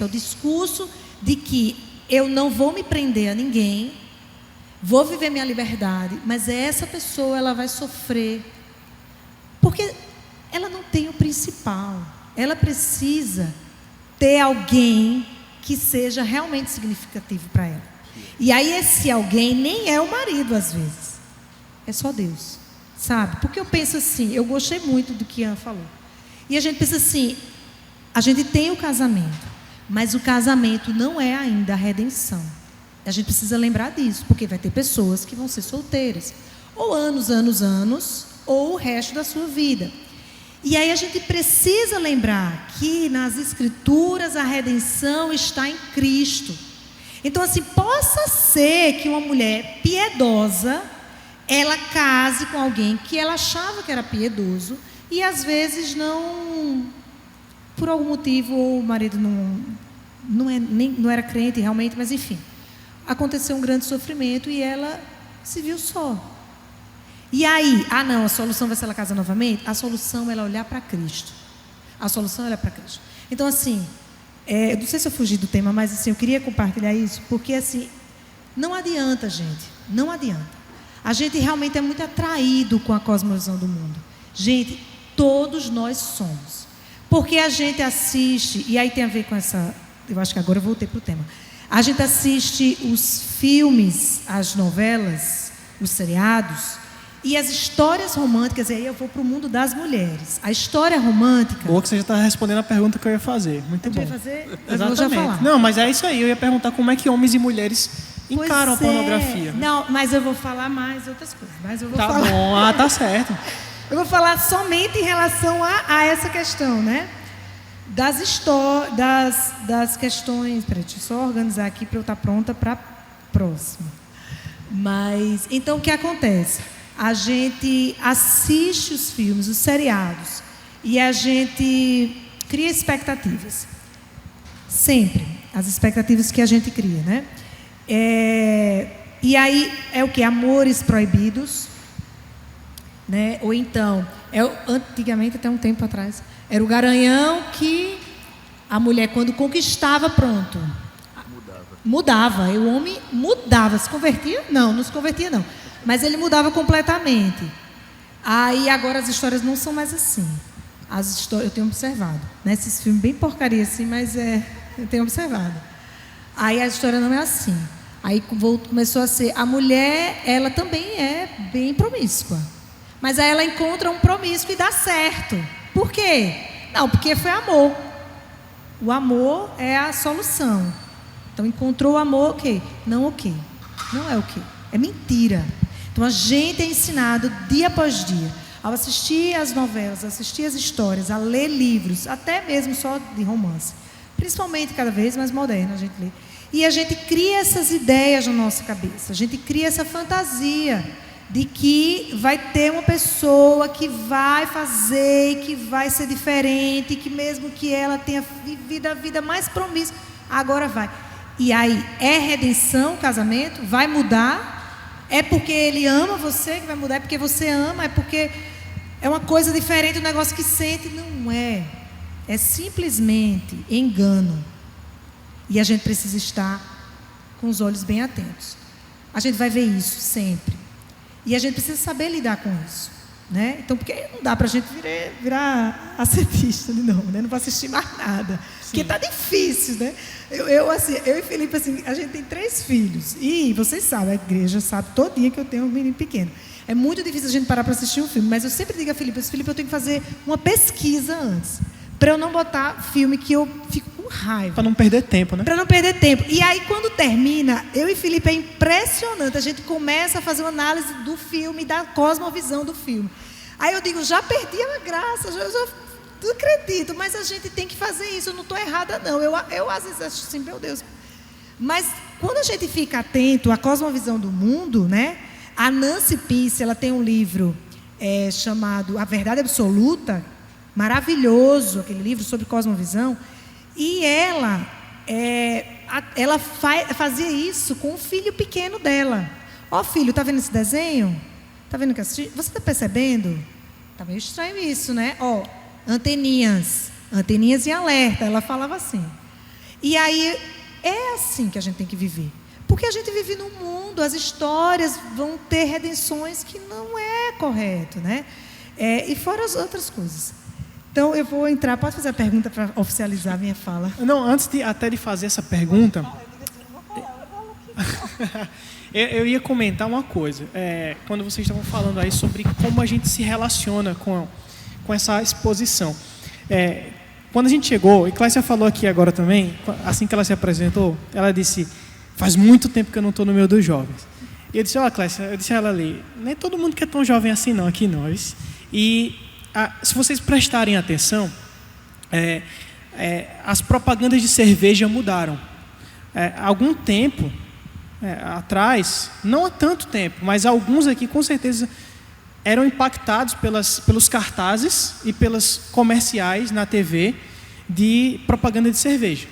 o discurso de que eu não vou me prender a ninguém, vou viver minha liberdade, mas essa pessoa, ela vai sofrer. Porque ela não tem o principal. Ela precisa ter alguém que seja realmente significativo para ela. E aí esse alguém nem é o marido às vezes. É só Deus. Sabe? Porque eu penso assim, eu gostei muito do que Ian falou. E a gente pensa assim, a gente tem o casamento, mas o casamento não é ainda a redenção. A gente precisa lembrar disso, porque vai ter pessoas que vão ser solteiras. Ou anos, ou o resto da sua vida. E aí a gente precisa lembrar que nas Escrituras a redenção está em Cristo. Então assim, possa ser que uma mulher piedosa, ela case com alguém que ela achava que era piedoso e às vezes não, por algum motivo, o marido não era crente realmente, mas enfim. aconteceu um grande sofrimento e ela se viu só. E aí, não, a solução vai ser ela casar novamente? A solução é ela olhar para Cristo. A solução é olhar para Cristo. Então, assim, eu não sei se eu fugi do tema, mas assim, eu queria compartilhar isso, porque assim, não adianta, gente, não adianta. A gente realmente é muito atraído com a cosmovisão do mundo. Gente, todos nós somos. Porque a gente assiste, e aí tem a ver com essa, eu acho que agora eu voltei para o tema. A gente assiste os filmes, as novelas, os seriados, e as histórias românticas, e aí eu vou para o mundo das mulheres. A história romântica... Boa que você já está respondendo a pergunta que eu ia fazer. Muito bom. Eu ia fazer? Exatamente. Eu vou já falar. Não, mas é isso aí. Eu ia perguntar como é que homens e mulheres encaram a pornografia. Não, mas eu vou falar mais outras coisas. Mas eu vou Tá falar. bom, tá certo. Eu vou falar somente em relação a essa questão, né? Das questões... Peraí, deixa eu só organizar aqui para eu estar pronta para a próxima. Mas, então, o que acontece? A gente assiste os filmes, os seriados, e a gente cria expectativas. Sempre. As expectativas que a gente cria, né? E aí é o que? Amores proibidos, né? Ou então, antigamente, até um tempo atrás, era o garanhão que a mulher, quando conquistava, pronto, mudava. E o homem mudava. Se convertia? Não se convertia não. Mas ele mudava completamente. Aí agora as histórias não são mais assim. Eu tenho observado, né? Esses filmes bem porcaria assim, mas eu tenho observado. Aí a história não é assim. Aí começou a ser, a mulher, ela também é bem promíscua. Mas aí ela encontra um promíscuo e dá certo. Por quê? Não, porque foi amor. O amor é a solução. Então encontrou o amor, ok. Não ok. Não é ok. É mentira. Então a gente é ensinado dia após dia, ao assistir as novelas, assistir as histórias, a ler livros, até mesmo só de romance. Principalmente cada vez mais moderno a gente lê. E a gente cria essas ideias na nossa cabeça. A gente cria essa fantasia de que vai ter uma pessoa que vai fazer, que vai ser diferente, que mesmo que ela tenha vivido a vida mais promíscua, agora vai. E aí, é redenção o casamento? Vai mudar? É porque ele ama você que vai mudar? É porque você ama? É porque é uma coisa diferente, um negócio que sente? Não é. É simplesmente engano. E a gente precisa estar com os olhos bem atentos. A gente vai ver isso sempre. E a gente precisa saber lidar com isso, né? Então, porque não dá para a gente virar ascetista de novo, né? Não vou assistir mais nada. Sim. Porque está difícil, né? Eu e Felipe, assim, a gente tem 3 filhos. E vocês sabem, a igreja sabe todo dia que eu tenho um menino pequeno. É muito difícil a gente parar para assistir um filme. Mas eu sempre digo a Felipe, eu tenho que fazer uma pesquisa antes. Para eu não botar filme que eu fico com raiva. Para não perder tempo, né? Para não perder tempo. E aí, quando termina, eu e Felipe, é impressionante. A gente começa a fazer uma análise do filme, da cosmovisão do filme. Aí eu digo, já perdi a graça, já não acredito. Mas a gente tem que fazer isso, eu não estou errada, não. Eu às vezes acho assim, meu Deus. Mas quando a gente fica atento à cosmovisão do mundo, né? A Nancy Peace, ela tem um livro chamado A Verdade Absoluta, maravilhoso, aquele livro sobre cosmovisão. E ela fazia isso com o filho pequeno dela. Ó, filho, tá vendo esse desenho? Tá vendo que assistir? Você tá percebendo? Tá meio estranho isso, né? Ó, anteninhas em alerta. Ela falava assim. E aí, é assim que a gente tem que viver. Porque a gente vive num mundo, as histórias vão ter redenções que não é correto, né? E fora as outras coisas. Então, eu vou entrar... Pode fazer a pergunta para oficializar a minha fala? Não, antes de fazer essa pergunta... eu ia comentar uma coisa. Quando vocês estavam falando aí sobre como a gente se relaciona com essa exposição. Quando a gente chegou, e Clécia falou aqui agora também, assim que ela se apresentou, ela disse, faz muito tempo que eu não estou no meio dos jovens. E eu disse, Clécia, eu disse a ela ali, nem todo mundo que é tão jovem assim não, aqui nós. E... se vocês prestarem atenção, as propagandas de cerveja mudaram. Algum tempo atrás, não há tanto tempo, mas alguns aqui com certeza eram impactados pelos cartazes e pelos comerciais na TV de propaganda de cerveja.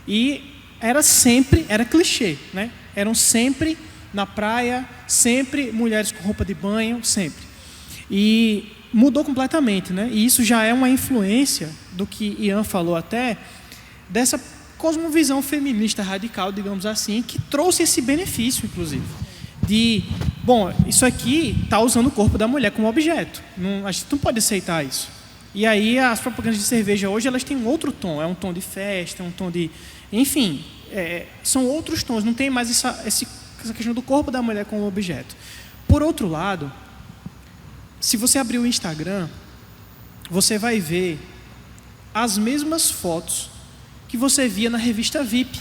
E era clichê, né? eram sempre na praia, sempre mulheres com roupa de banho, sempre. E mudou completamente, né? E isso já é uma influência do que Ian falou até, dessa cosmovisão feminista radical, digamos assim, que trouxe esse benefício, inclusive, de, bom, isso aqui está usando o corpo da mulher como objeto. Não, a gente não pode aceitar isso. E aí as propagandas de cerveja hoje, elas têm um outro tom, é um tom de festa, é um tom de... Enfim, são outros tons, não tem mais essa questão do corpo da mulher como objeto. Por outro lado, se você abrir o Instagram, você vai ver as mesmas fotos que você via na revista VIP,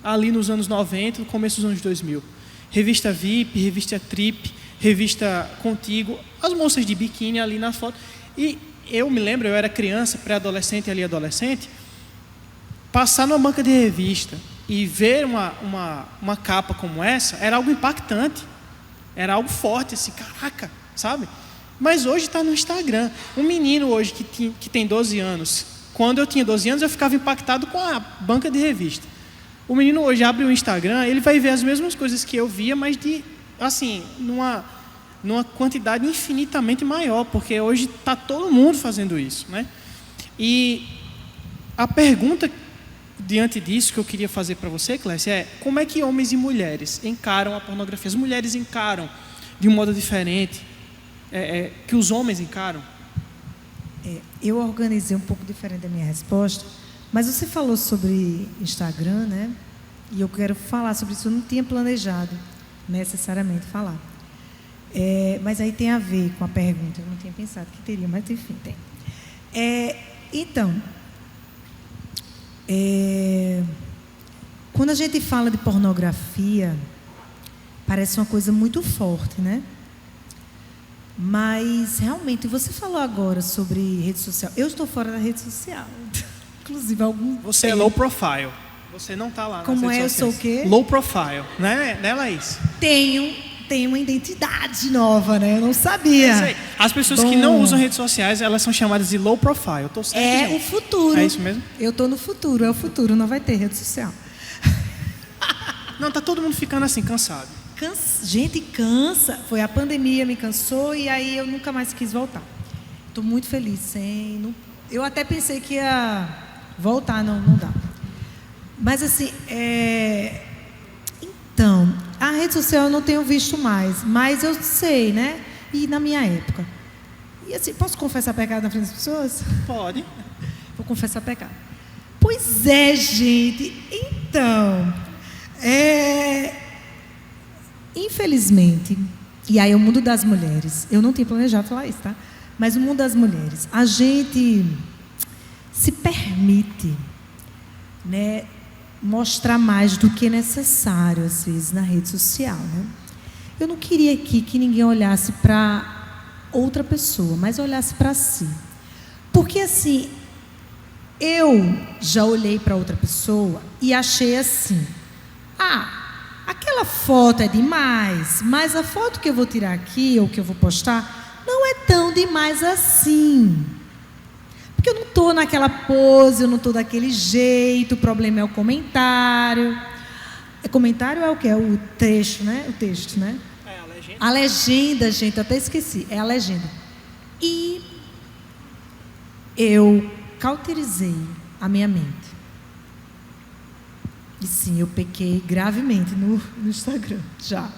ali nos anos 90, no começo dos anos 2000. Revista VIP, revista Trip, revista Contigo, as moças de biquíni ali na foto. E eu me lembro, eu era criança, pré-adolescente, ali adolescente, passar numa banca de revista e ver uma capa como essa, era algo impactante, era algo forte, assim, caraca, sabe? Mas hoje está no Instagram. Um menino hoje que tem 12 anos, quando eu tinha 12 anos, eu ficava impactado com a banca de revista. O menino hoje abre o Instagram, ele vai ver as mesmas coisas que eu via, mas numa quantidade infinitamente maior, porque hoje está todo mundo fazendo isso, né? E a pergunta diante disso que eu queria fazer para você, Clécia, é como é que homens e mulheres encaram a pornografia? As mulheres encaram de um modo diferente que os homens encaram? Eu organizei um pouco diferente da minha resposta, mas você falou sobre Instagram, né? E eu quero falar sobre isso. Eu não tinha planejado necessariamente falar. Mas aí tem a ver com a pergunta. Eu não tinha pensado que teria, mas enfim, tem. Então, quando a gente fala de pornografia, parece uma coisa muito forte, né? Mas, realmente, você falou agora sobre rede social. Eu estou fora da rede social. Inclusive, Você é low profile. Você não está lá. Como eu sou o quê? Low profile. Né, Laís? Tenho uma identidade nova, né? Eu não sabia. As pessoas que não usam redes sociais, elas são chamadas de low profile. Eu tô certo, o futuro. É isso mesmo? Eu estou no futuro. É o futuro. Não vai ter rede social. Não, tá todo mundo ficando assim, cansado. Gente, cansa. Foi a pandemia, me cansou e aí eu nunca mais quis voltar. Estou muito feliz. Eu até pensei que ia voltar, não dá. Mas assim, então, a rede social eu não tenho visto mais, mas eu sei, né? E na minha época. E assim, posso confessar pecado na frente das pessoas? Pode. Vou confessar pecado. Pois é, gente. Então, infelizmente, e aí o mundo das mulheres, eu não tinha planejado falar isso, tá? Mas o mundo das mulheres, a gente se permite, né, mostrar mais do que é necessário, às vezes, na rede social, né? Eu não queria aqui que ninguém olhasse para outra pessoa, mas olhasse para si. Porque, assim, eu já olhei para outra pessoa e achei assim, aquela foto é demais, mas a foto que eu vou tirar aqui, ou que eu vou postar, não é tão demais assim. Porque eu não estou naquela pose, eu não estou daquele jeito, o problema é o comentário. Comentário é o quê? É o texto, né? O texto, né? A legenda. A legenda, gente, eu até esqueci. É a legenda. E eu cauterizei a minha mente. E sim, eu pequei gravemente no Instagram, já.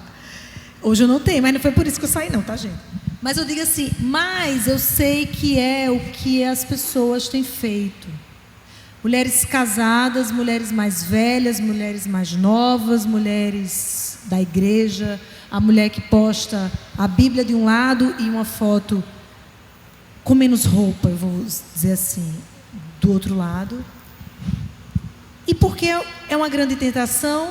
Hoje eu não tenho, mas não foi por isso que eu saí não, tá, gente? Mas eu digo assim, mas eu sei que é o que as pessoas têm feito. Mulheres casadas, mulheres mais velhas, mulheres mais novas, mulheres da igreja, a mulher que posta a Bíblia de um lado e uma foto com menos roupa, eu vou dizer assim, do outro lado. E porque é uma grande tentação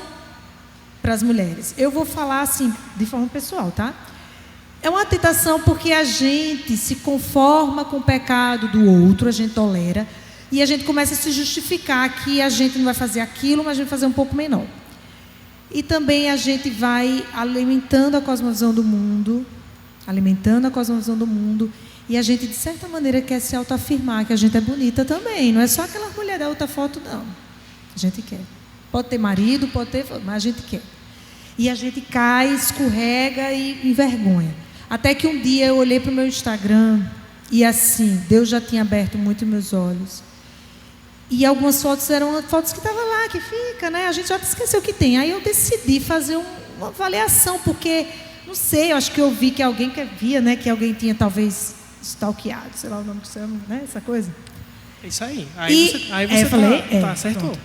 para as mulheres. Eu vou falar assim, de forma pessoal, tá? É uma tentação porque a gente se conforma com o pecado do outro, a gente tolera, e a gente começa a se justificar que a gente não vai fazer aquilo, mas vai fazer um pouco menor. E também a gente vai alimentando a cosmovisão do mundo, e a gente, de certa maneira, quer se autoafirmar que a gente é bonita também. Não é só aquela mulher da outra foto, não. A gente quer. Pode ter marido, pode ter, mas a gente quer. E a gente cai, escorrega e envergonha. Até que um dia eu olhei para o meu Instagram e assim, Deus já tinha aberto muito meus olhos. E algumas fotos eram fotos que estavam lá, que fica, né? A gente já esqueceu o que tem. Aí eu decidi fazer uma avaliação, porque, não sei, eu acho que eu vi que alguém que via, né? Que alguém tinha talvez stalkeado, sei lá o nome que você chama, né? Essa coisa. É isso aí. Aí você falei, acertou.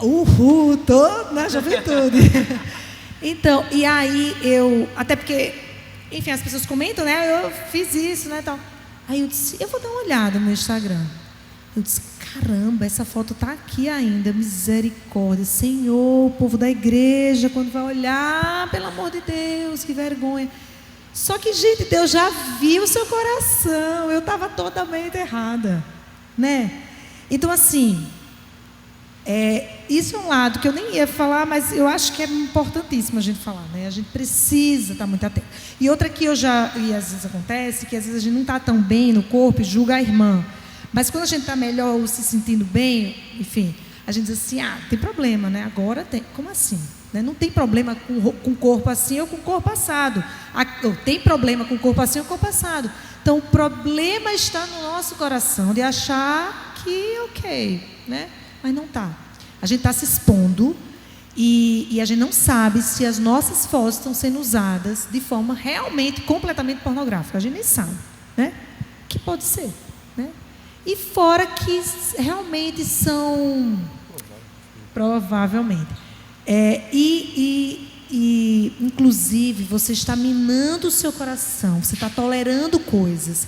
Uhul, tô na juventude. Então, e aí até porque, enfim, as pessoas comentam, né? Eu fiz isso, né? Tal. Aí eu disse, eu vou dar uma olhada no meu Instagram. Eu disse, caramba, essa foto está aqui ainda, misericórdia. Senhor, o povo da igreja, quando vai olhar, pelo amor de Deus, que vergonha. Só que, gente, Deus já viu o seu coração. Eu estava totalmente errada, né? Então, assim, isso é um lado que eu nem ia falar, mas eu acho que é importantíssimo a gente falar, né? A gente precisa estar muito atento. E outra que e às vezes acontece, que às vezes a gente não está tão bem no corpo e julga a irmã. Mas quando a gente está melhor ou se sentindo bem, enfim, a gente diz assim, tem problema, né? Agora tem. Como assim? Né? Não tem problema com o corpo assim ou com o corpo assado. Tem problema com o corpo assim ou com o corpo assado. Então, o problema está no nosso coração de achar que ok, né? Mas não está. A gente está se expondo e a gente não sabe se as nossas fotos estão sendo usadas de forma realmente, completamente pornográfica. A gente nem sabe, né? Que pode ser, né? E fora que realmente são... Provavelmente. Inclusive, você está minando o seu coração. Você está tolerando coisas.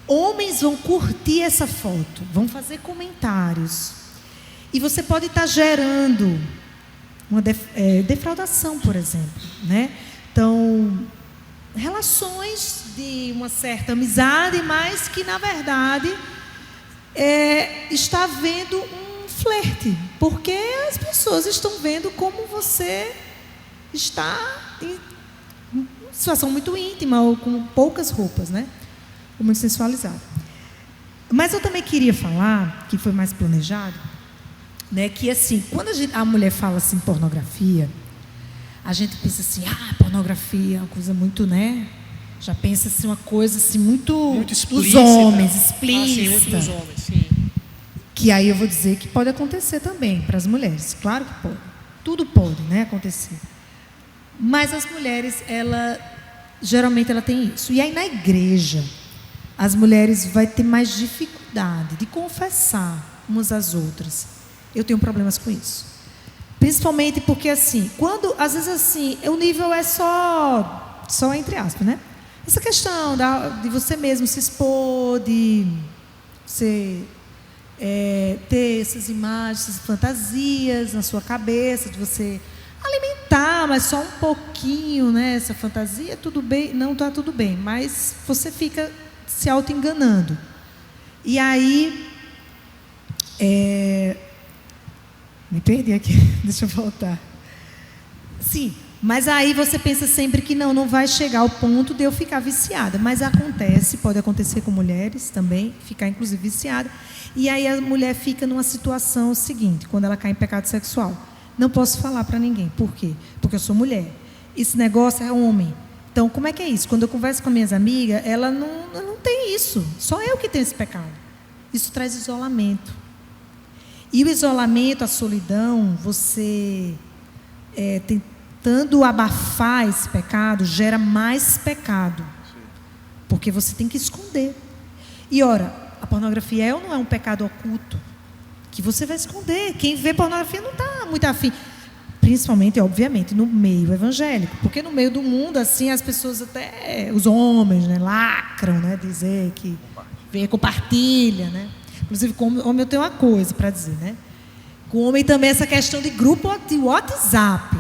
Homens vão curtir essa foto. Vão fazer comentários. E você pode estar gerando uma defraudação, por exemplo, né? Então, relações de uma certa amizade, mas que, na verdade... está havendo um flerte, porque as pessoas estão vendo como você está em uma situação muito íntima ou com poucas roupas, né? Ou muito sensualizado. Mas eu também queria falar, que foi mais planejado, né? Que assim, quando a mulher fala assim pornografia, a gente pensa assim, pornografia é uma coisa muito, né? Já pensa assim uma coisa assim muito explícita. Dos homens, explícita. Muito dos homens, sim. Que aí eu vou dizer que pode acontecer também para as mulheres. Claro que pode. Tudo pode, né, acontecer. Mas as mulheres, geralmente ela tem isso. E aí na igreja, as mulheres vão ter mais dificuldade de confessar umas às outras. Eu tenho problemas com isso. Principalmente porque assim, às vezes assim, o nível é só entre aspas, né? Essa questão de você mesmo se expor, de você ter essas imagens, essas fantasias na sua cabeça, de você alimentar, mas só um pouquinho, né? Essa fantasia, tudo bem, não está tudo bem, mas você fica se auto-enganando. E aí, me perdi aqui, deixa eu voltar. Sim. Mas aí você pensa sempre que não vai chegar ao ponto de eu ficar viciada. Mas pode acontecer com mulheres também, ficar inclusive viciada. E aí a mulher fica numa situação seguinte, quando ela cai em pecado sexual. Não posso falar para ninguém. Por quê? Porque eu sou mulher. Esse negócio é homem. Então, como é que é isso? Quando eu converso com minhas amigas, ela não tem isso. Só eu que tenho esse pecado. Isso traz isolamento. E o isolamento, a solidão, você tentando abafar esse pecado, gera mais pecado. Porque você tem que esconder. E ora, a pornografia é ou não é um pecado oculto? Que você vai esconder. Quem vê pornografia não está muito afim. Principalmente, obviamente, no meio evangélico. Porque no meio do mundo, assim, as pessoas até, os homens, né, lacram, né, dizer que vê, compartilha, né? Inclusive, com o homem eu tenho uma coisa para dizer, né? Com o homem também essa questão de grupo de WhatsApp.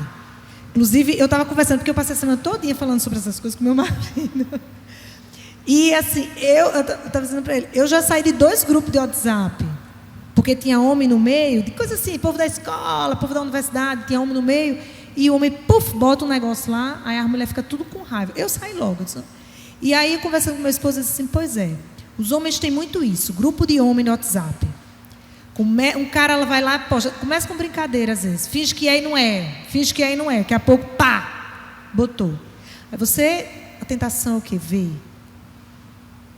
Inclusive, eu estava conversando, porque eu passei a semana todinha falando sobre essas coisas com meu marido. E assim, eu estava dizendo para ele, eu já saí de 2 grupos de WhatsApp, porque tinha homem no meio, de coisa assim, povo da escola, povo da universidade, tinha homem no meio, e o homem, bota um negócio lá, aí a mulher fica tudo com raiva. Eu saí logo. E aí, conversando com meu esposo, eu disse assim, pois é, os homens têm muito isso, grupo de homem no WhatsApp. Um cara, ela vai lá, poxa, começa com brincadeira às vezes, finge que é e não é, daqui a pouco, pá, botou. Aí a tentação é o quê? Veio.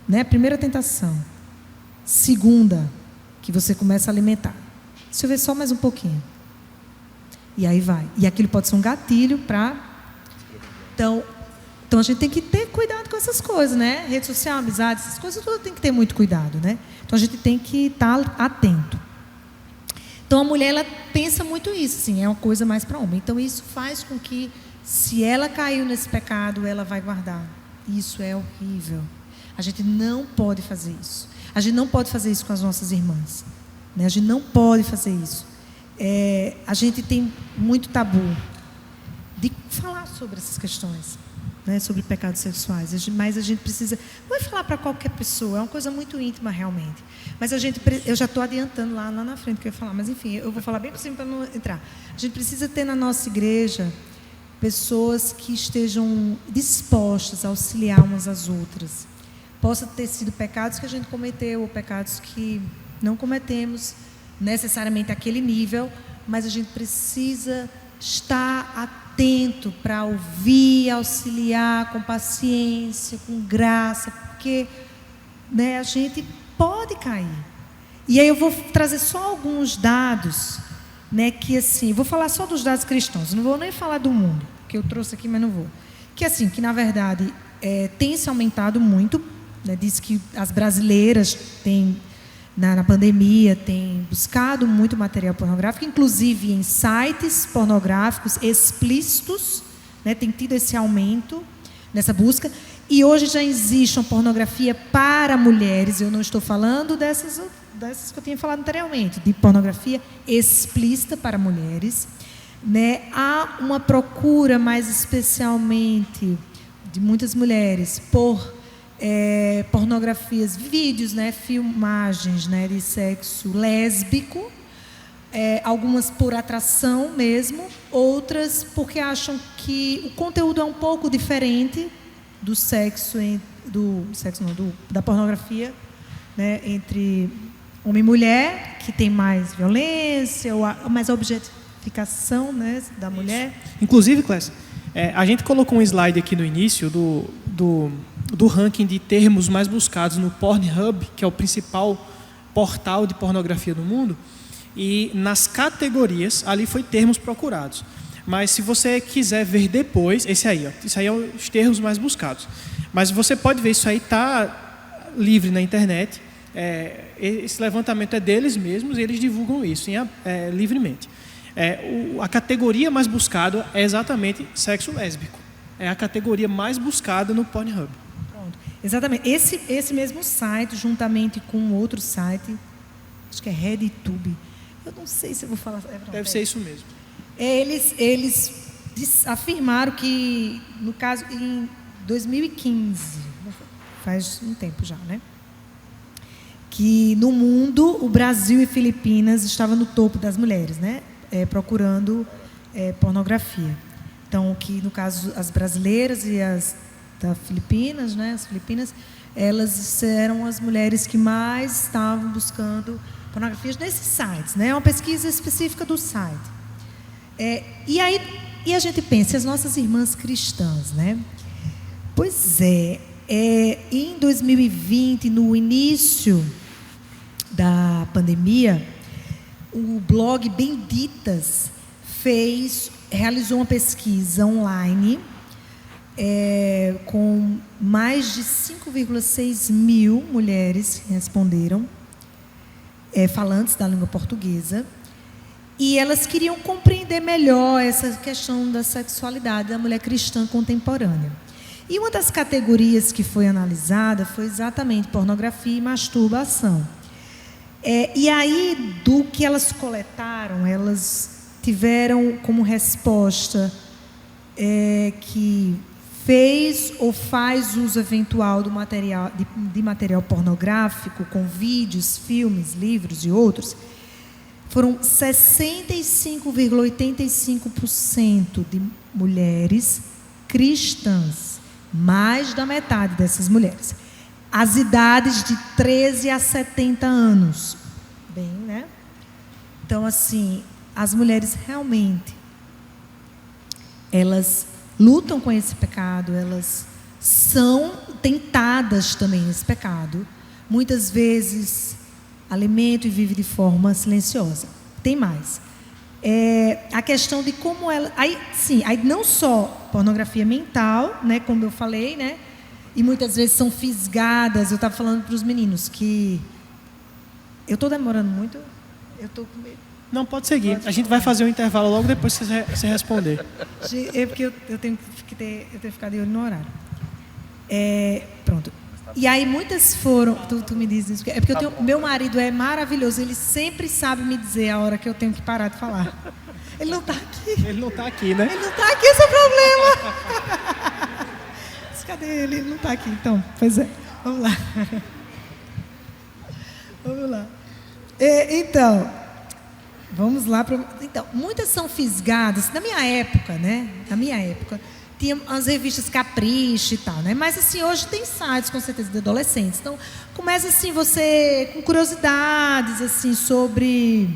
Né? Primeira tentação. Segunda, que você começa a alimentar. Deixa eu ver só mais um pouquinho. E aí vai. E aquilo pode ser um gatilho para... Então a gente tem que ter cuidado com essas coisas, né? Rede social, amizade, essas coisas tudo tem que ter muito cuidado, né? Então a gente tem que estar atento. Então a mulher, ela pensa muito isso, sim, é uma coisa mais para homem. Então isso faz com que, se ela caiu nesse pecado, ela vai guardar. Isso é horrível. A gente não pode fazer isso. A gente não pode fazer isso com as nossas irmãs, né? A gente não pode fazer isso. A gente tem muito tabu de falar sobre essas questões, né? Sobre pecados sexuais. Mas a gente precisa... Não é falar para qualquer pessoa, é uma coisa muito íntima realmente. Mas eu já estou adiantando lá na frente que eu ia falar, mas enfim, eu vou falar bem por cima para não entrar. A gente precisa ter na nossa igreja pessoas que estejam dispostas a auxiliar umas às outras. Possa ter sido pecados que a gente cometeu ou pecados que não cometemos necessariamente àquele nível, mas a gente precisa estar atento para ouvir, auxiliar com paciência, com graça, porque, né, a gente pode cair. E aí eu vou trazer só alguns dados, né, que assim, vou falar só dos dados cristãos, não vou nem falar do mundo, que eu trouxe aqui, mas não vou. Que assim, que na verdade tem se aumentado muito, né, diz que as brasileiras têm, na pandemia, têm buscado muito material pornográfico, inclusive em sites pornográficos explícitos, né, tem tido esse aumento nessa busca. E hoje já existe uma pornografia para mulheres. Eu não estou falando dessas que eu tinha falado anteriormente, de pornografia explícita para mulheres, né? Há uma procura, mais especialmente de muitas mulheres, por pornografias, vídeos, né? Filmagens, né? De sexo lésbico, algumas por atração mesmo, outras porque acham que o conteúdo é um pouco diferente do sexo, da pornografia, né, entre homem e mulher, que tem mais violência, ou mais objetificação, né, da mulher. Inclusive, Clécia, a gente colocou um slide aqui no início do ranking de termos mais buscados no Pornhub, que é o principal portal de pornografia do mundo, e nas categorias, ali foi termos procurados. Mas se você quiser ver depois, isso aí é os termos mais buscados. Mas você pode ver, isso aí está livre na internet. Esse levantamento é deles mesmos e eles divulgam isso livremente. A categoria mais buscada é exatamente sexo lésbico. É a categoria mais buscada no Pornhub. Pronto. Exatamente. Esse mesmo site, juntamente com outro site, acho que é RedTube. Eu não sei se eu vou falar. Deve ser isso mesmo. Eles afirmaram que, no caso, em 2015, faz um tempo já, né? Que no mundo, o Brasil e Filipinas estavam no topo das mulheres, né? Procurando pornografia. Então, que no caso, as brasileiras e as da Filipinas, né? As filipinas, elas eram as mulheres que mais estavam buscando pornografias nesses sites, né? É uma pesquisa específica do site. E a gente pensa, as nossas irmãs cristãs, né? Pois em 2020, no início da pandemia, o blog Benditas realizou uma pesquisa online com mais de 5,6 mil mulheres que responderam, falantes da língua portuguesa. E elas queriam compreender melhor essa questão da sexualidade da mulher cristã contemporânea. E uma das categorias que foi analisada foi exatamente pornografia e masturbação. E aí, do que elas coletaram, elas tiveram como resposta que fez ou faz uso eventual de material pornográfico, com vídeos, filmes, livros e outros. Foram 65,85% de mulheres cristãs, mais da metade dessas mulheres. As idades de 13 a 70 anos. Bem, né? Então, assim, as mulheres realmente, elas lutam com esse pecado, elas são tentadas também nesse pecado. Muitas vezes alimentam e vivem de forma silenciosa. Tem mais. A questão de como ela... Aí não só pornografia mental, né, como eu falei, né, e muitas vezes são fisgadas. Eu estava falando para os meninos que... Eu estou demorando muito? Eu estou com medo. Não, pode seguir. A gente vai fazer um intervalo logo depois que você responder. É porque eu tenho que ficar de olho no horário. Pronto. E aí muitas foram... Tu me diz isso. É porque meu marido é maravilhoso. Ele sempre sabe me dizer a hora que eu tenho que parar de falar. Ele não está aqui. Ele não está aqui, né? Ele não está aqui, esse é o problema. Cadê ele? Ele não está aqui. Então, pois é. Vamos lá. Vamos lá. Então, vamos lá. Então, muitas são fisgadas. Na minha época, né? Na minha época... Tinha as revistas Capricho e tal, né? Mas, assim, hoje tem sites, com certeza, de adolescentes. Então, começa, assim, você com curiosidades, assim, sobre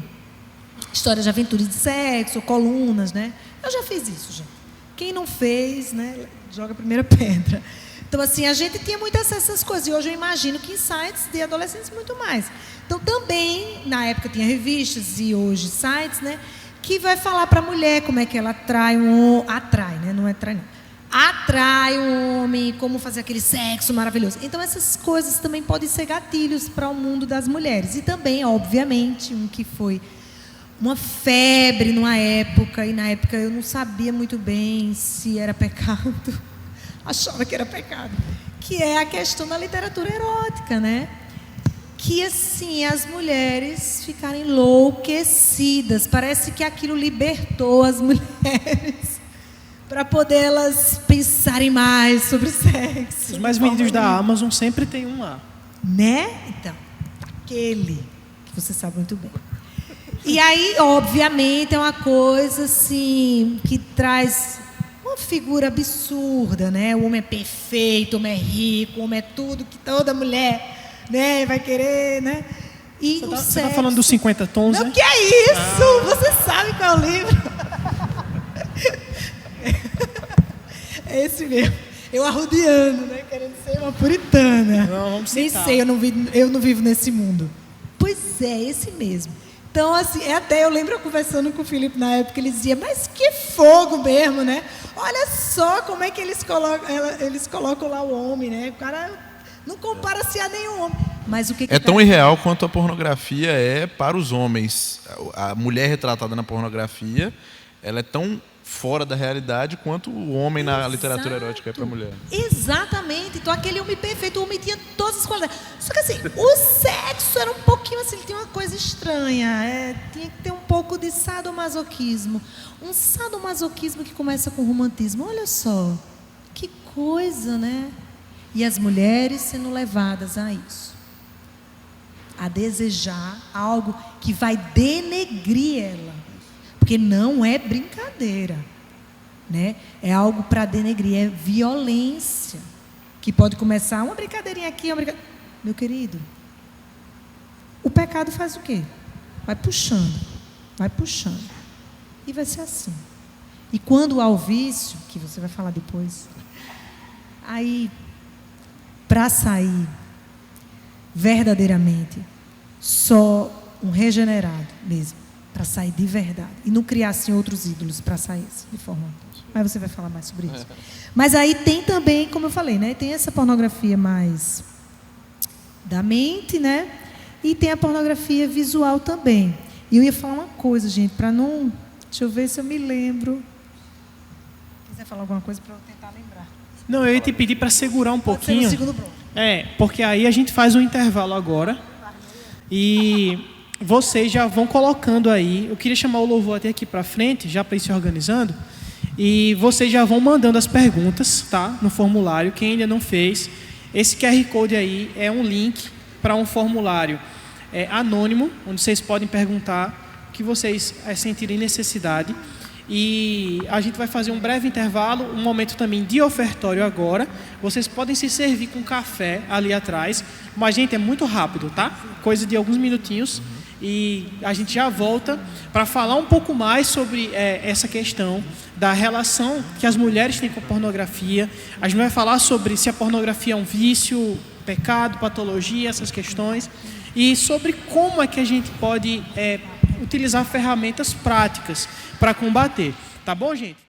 histórias de aventura de sexo, colunas, né? Eu já fiz isso, gente. Quem não fez, né? Joga a primeira pedra. Então, assim, a gente tinha muito acesso a essas coisas. E hoje eu imagino que em sites de adolescentes muito mais. Então, também, na época, tinha revistas e hoje sites, né? Que vai falar para a mulher como é que ela atrai atrai, né? Não é atrai, não. Atrai um homem, como fazer aquele sexo maravilhoso. Então, essas coisas também podem ser gatilhos para o mundo das mulheres. E também, obviamente, um que foi uma febre numa época, e na época eu não sabia muito bem se era pecado, achava que era pecado, que é a questão da literatura erótica, né? Que, assim, as mulheres ficarem enlouquecidas. Parece que aquilo libertou as mulheres para poder elas pensarem mais sobre sexo. Os mais vendidos da Amazon sempre tem um lá. Né? Então, aquele que você sabe muito bem. E aí, obviamente, é uma coisa, assim, que traz uma figura absurda, né? O homem é perfeito, o homem é rico, o homem é tudo que toda mulher, né, vai querer, né? E você está falando dos 50 tons, não, né? que é isso? Você sabe qual é o livro? É esse mesmo. Eu arrodeando, né? Querendo ser uma puritana. Não, vamos nem citar. sei, eu não vivo nesse mundo. Pois é, esse mesmo. Então, assim, até eu lembro eu conversando com o Felipe na época, ele dizia, mas que fogo mesmo, né? Olha só como é que eles colocam lá o homem, né? O cara não compara-se a nenhum homem. Mas o que é tão irreal quanto a pornografia é para os homens. A mulher retratada na pornografia, ela é tão fora da realidade quanto o homem na literatura erótica é para a mulher. Exatamente. Então, aquele homem perfeito, o homem tinha todas as qualidades. Só que, assim, o sexo era um pouquinho assim, ele tinha uma coisa estranha. Tinha que ter um pouco de sadomasoquismo. Um sadomasoquismo que começa com romantismo. Olha só, que coisa, né? E as mulheres sendo levadas a isso. A desejar algo que vai denegrir ela. Porque não é brincadeira, né? É algo para denegrir, é violência. Que pode começar uma brincadeirinha aqui, Meu querido, o pecado faz o quê? Vai puxando. E vai ser assim. E quando há o vício, que você vai falar depois, aí, para sair verdadeiramente, só um regenerado mesmo, para sair de verdade. E não criar, assim, outros ídolos para sair de forma... Mas você vai falar mais sobre isso. Mas aí tem também, como eu falei, né? Tem essa pornografia mais da mente, né? E tem a pornografia visual também. E eu ia falar uma coisa, gente, para não... Deixa eu ver se eu me lembro. Se quiser falar alguma coisa para eu tentar lembrar. Não, eu ia te pedir para segurar um Pode pouquinho. ser no segundo bloco. Porque aí a gente faz um intervalo agora. E vocês já vão colocando aí. Eu queria chamar o louvor até aqui para frente, já para ir se organizando. E vocês já vão mandando as perguntas, tá? No formulário. Quem ainda não fez, esse QR Code aí é um link para um formulário anônimo, onde vocês podem perguntar o que vocês sentirem necessidade. E a gente vai fazer um breve intervalo, um momento também de ofertório agora. Vocês podem se servir com café ali atrás, mas, gente, é muito rápido, tá? Coisa de alguns minutinhos. e a gente já volta para falar um pouco mais sobre essa questão da relação que as mulheres têm com a pornografia. A gente vai falar sobre se a pornografia é um vício, pecado, patologia, essas questões, e sobre como é que a gente pode utilizar ferramentas práticas para combater. Tá bom, gente?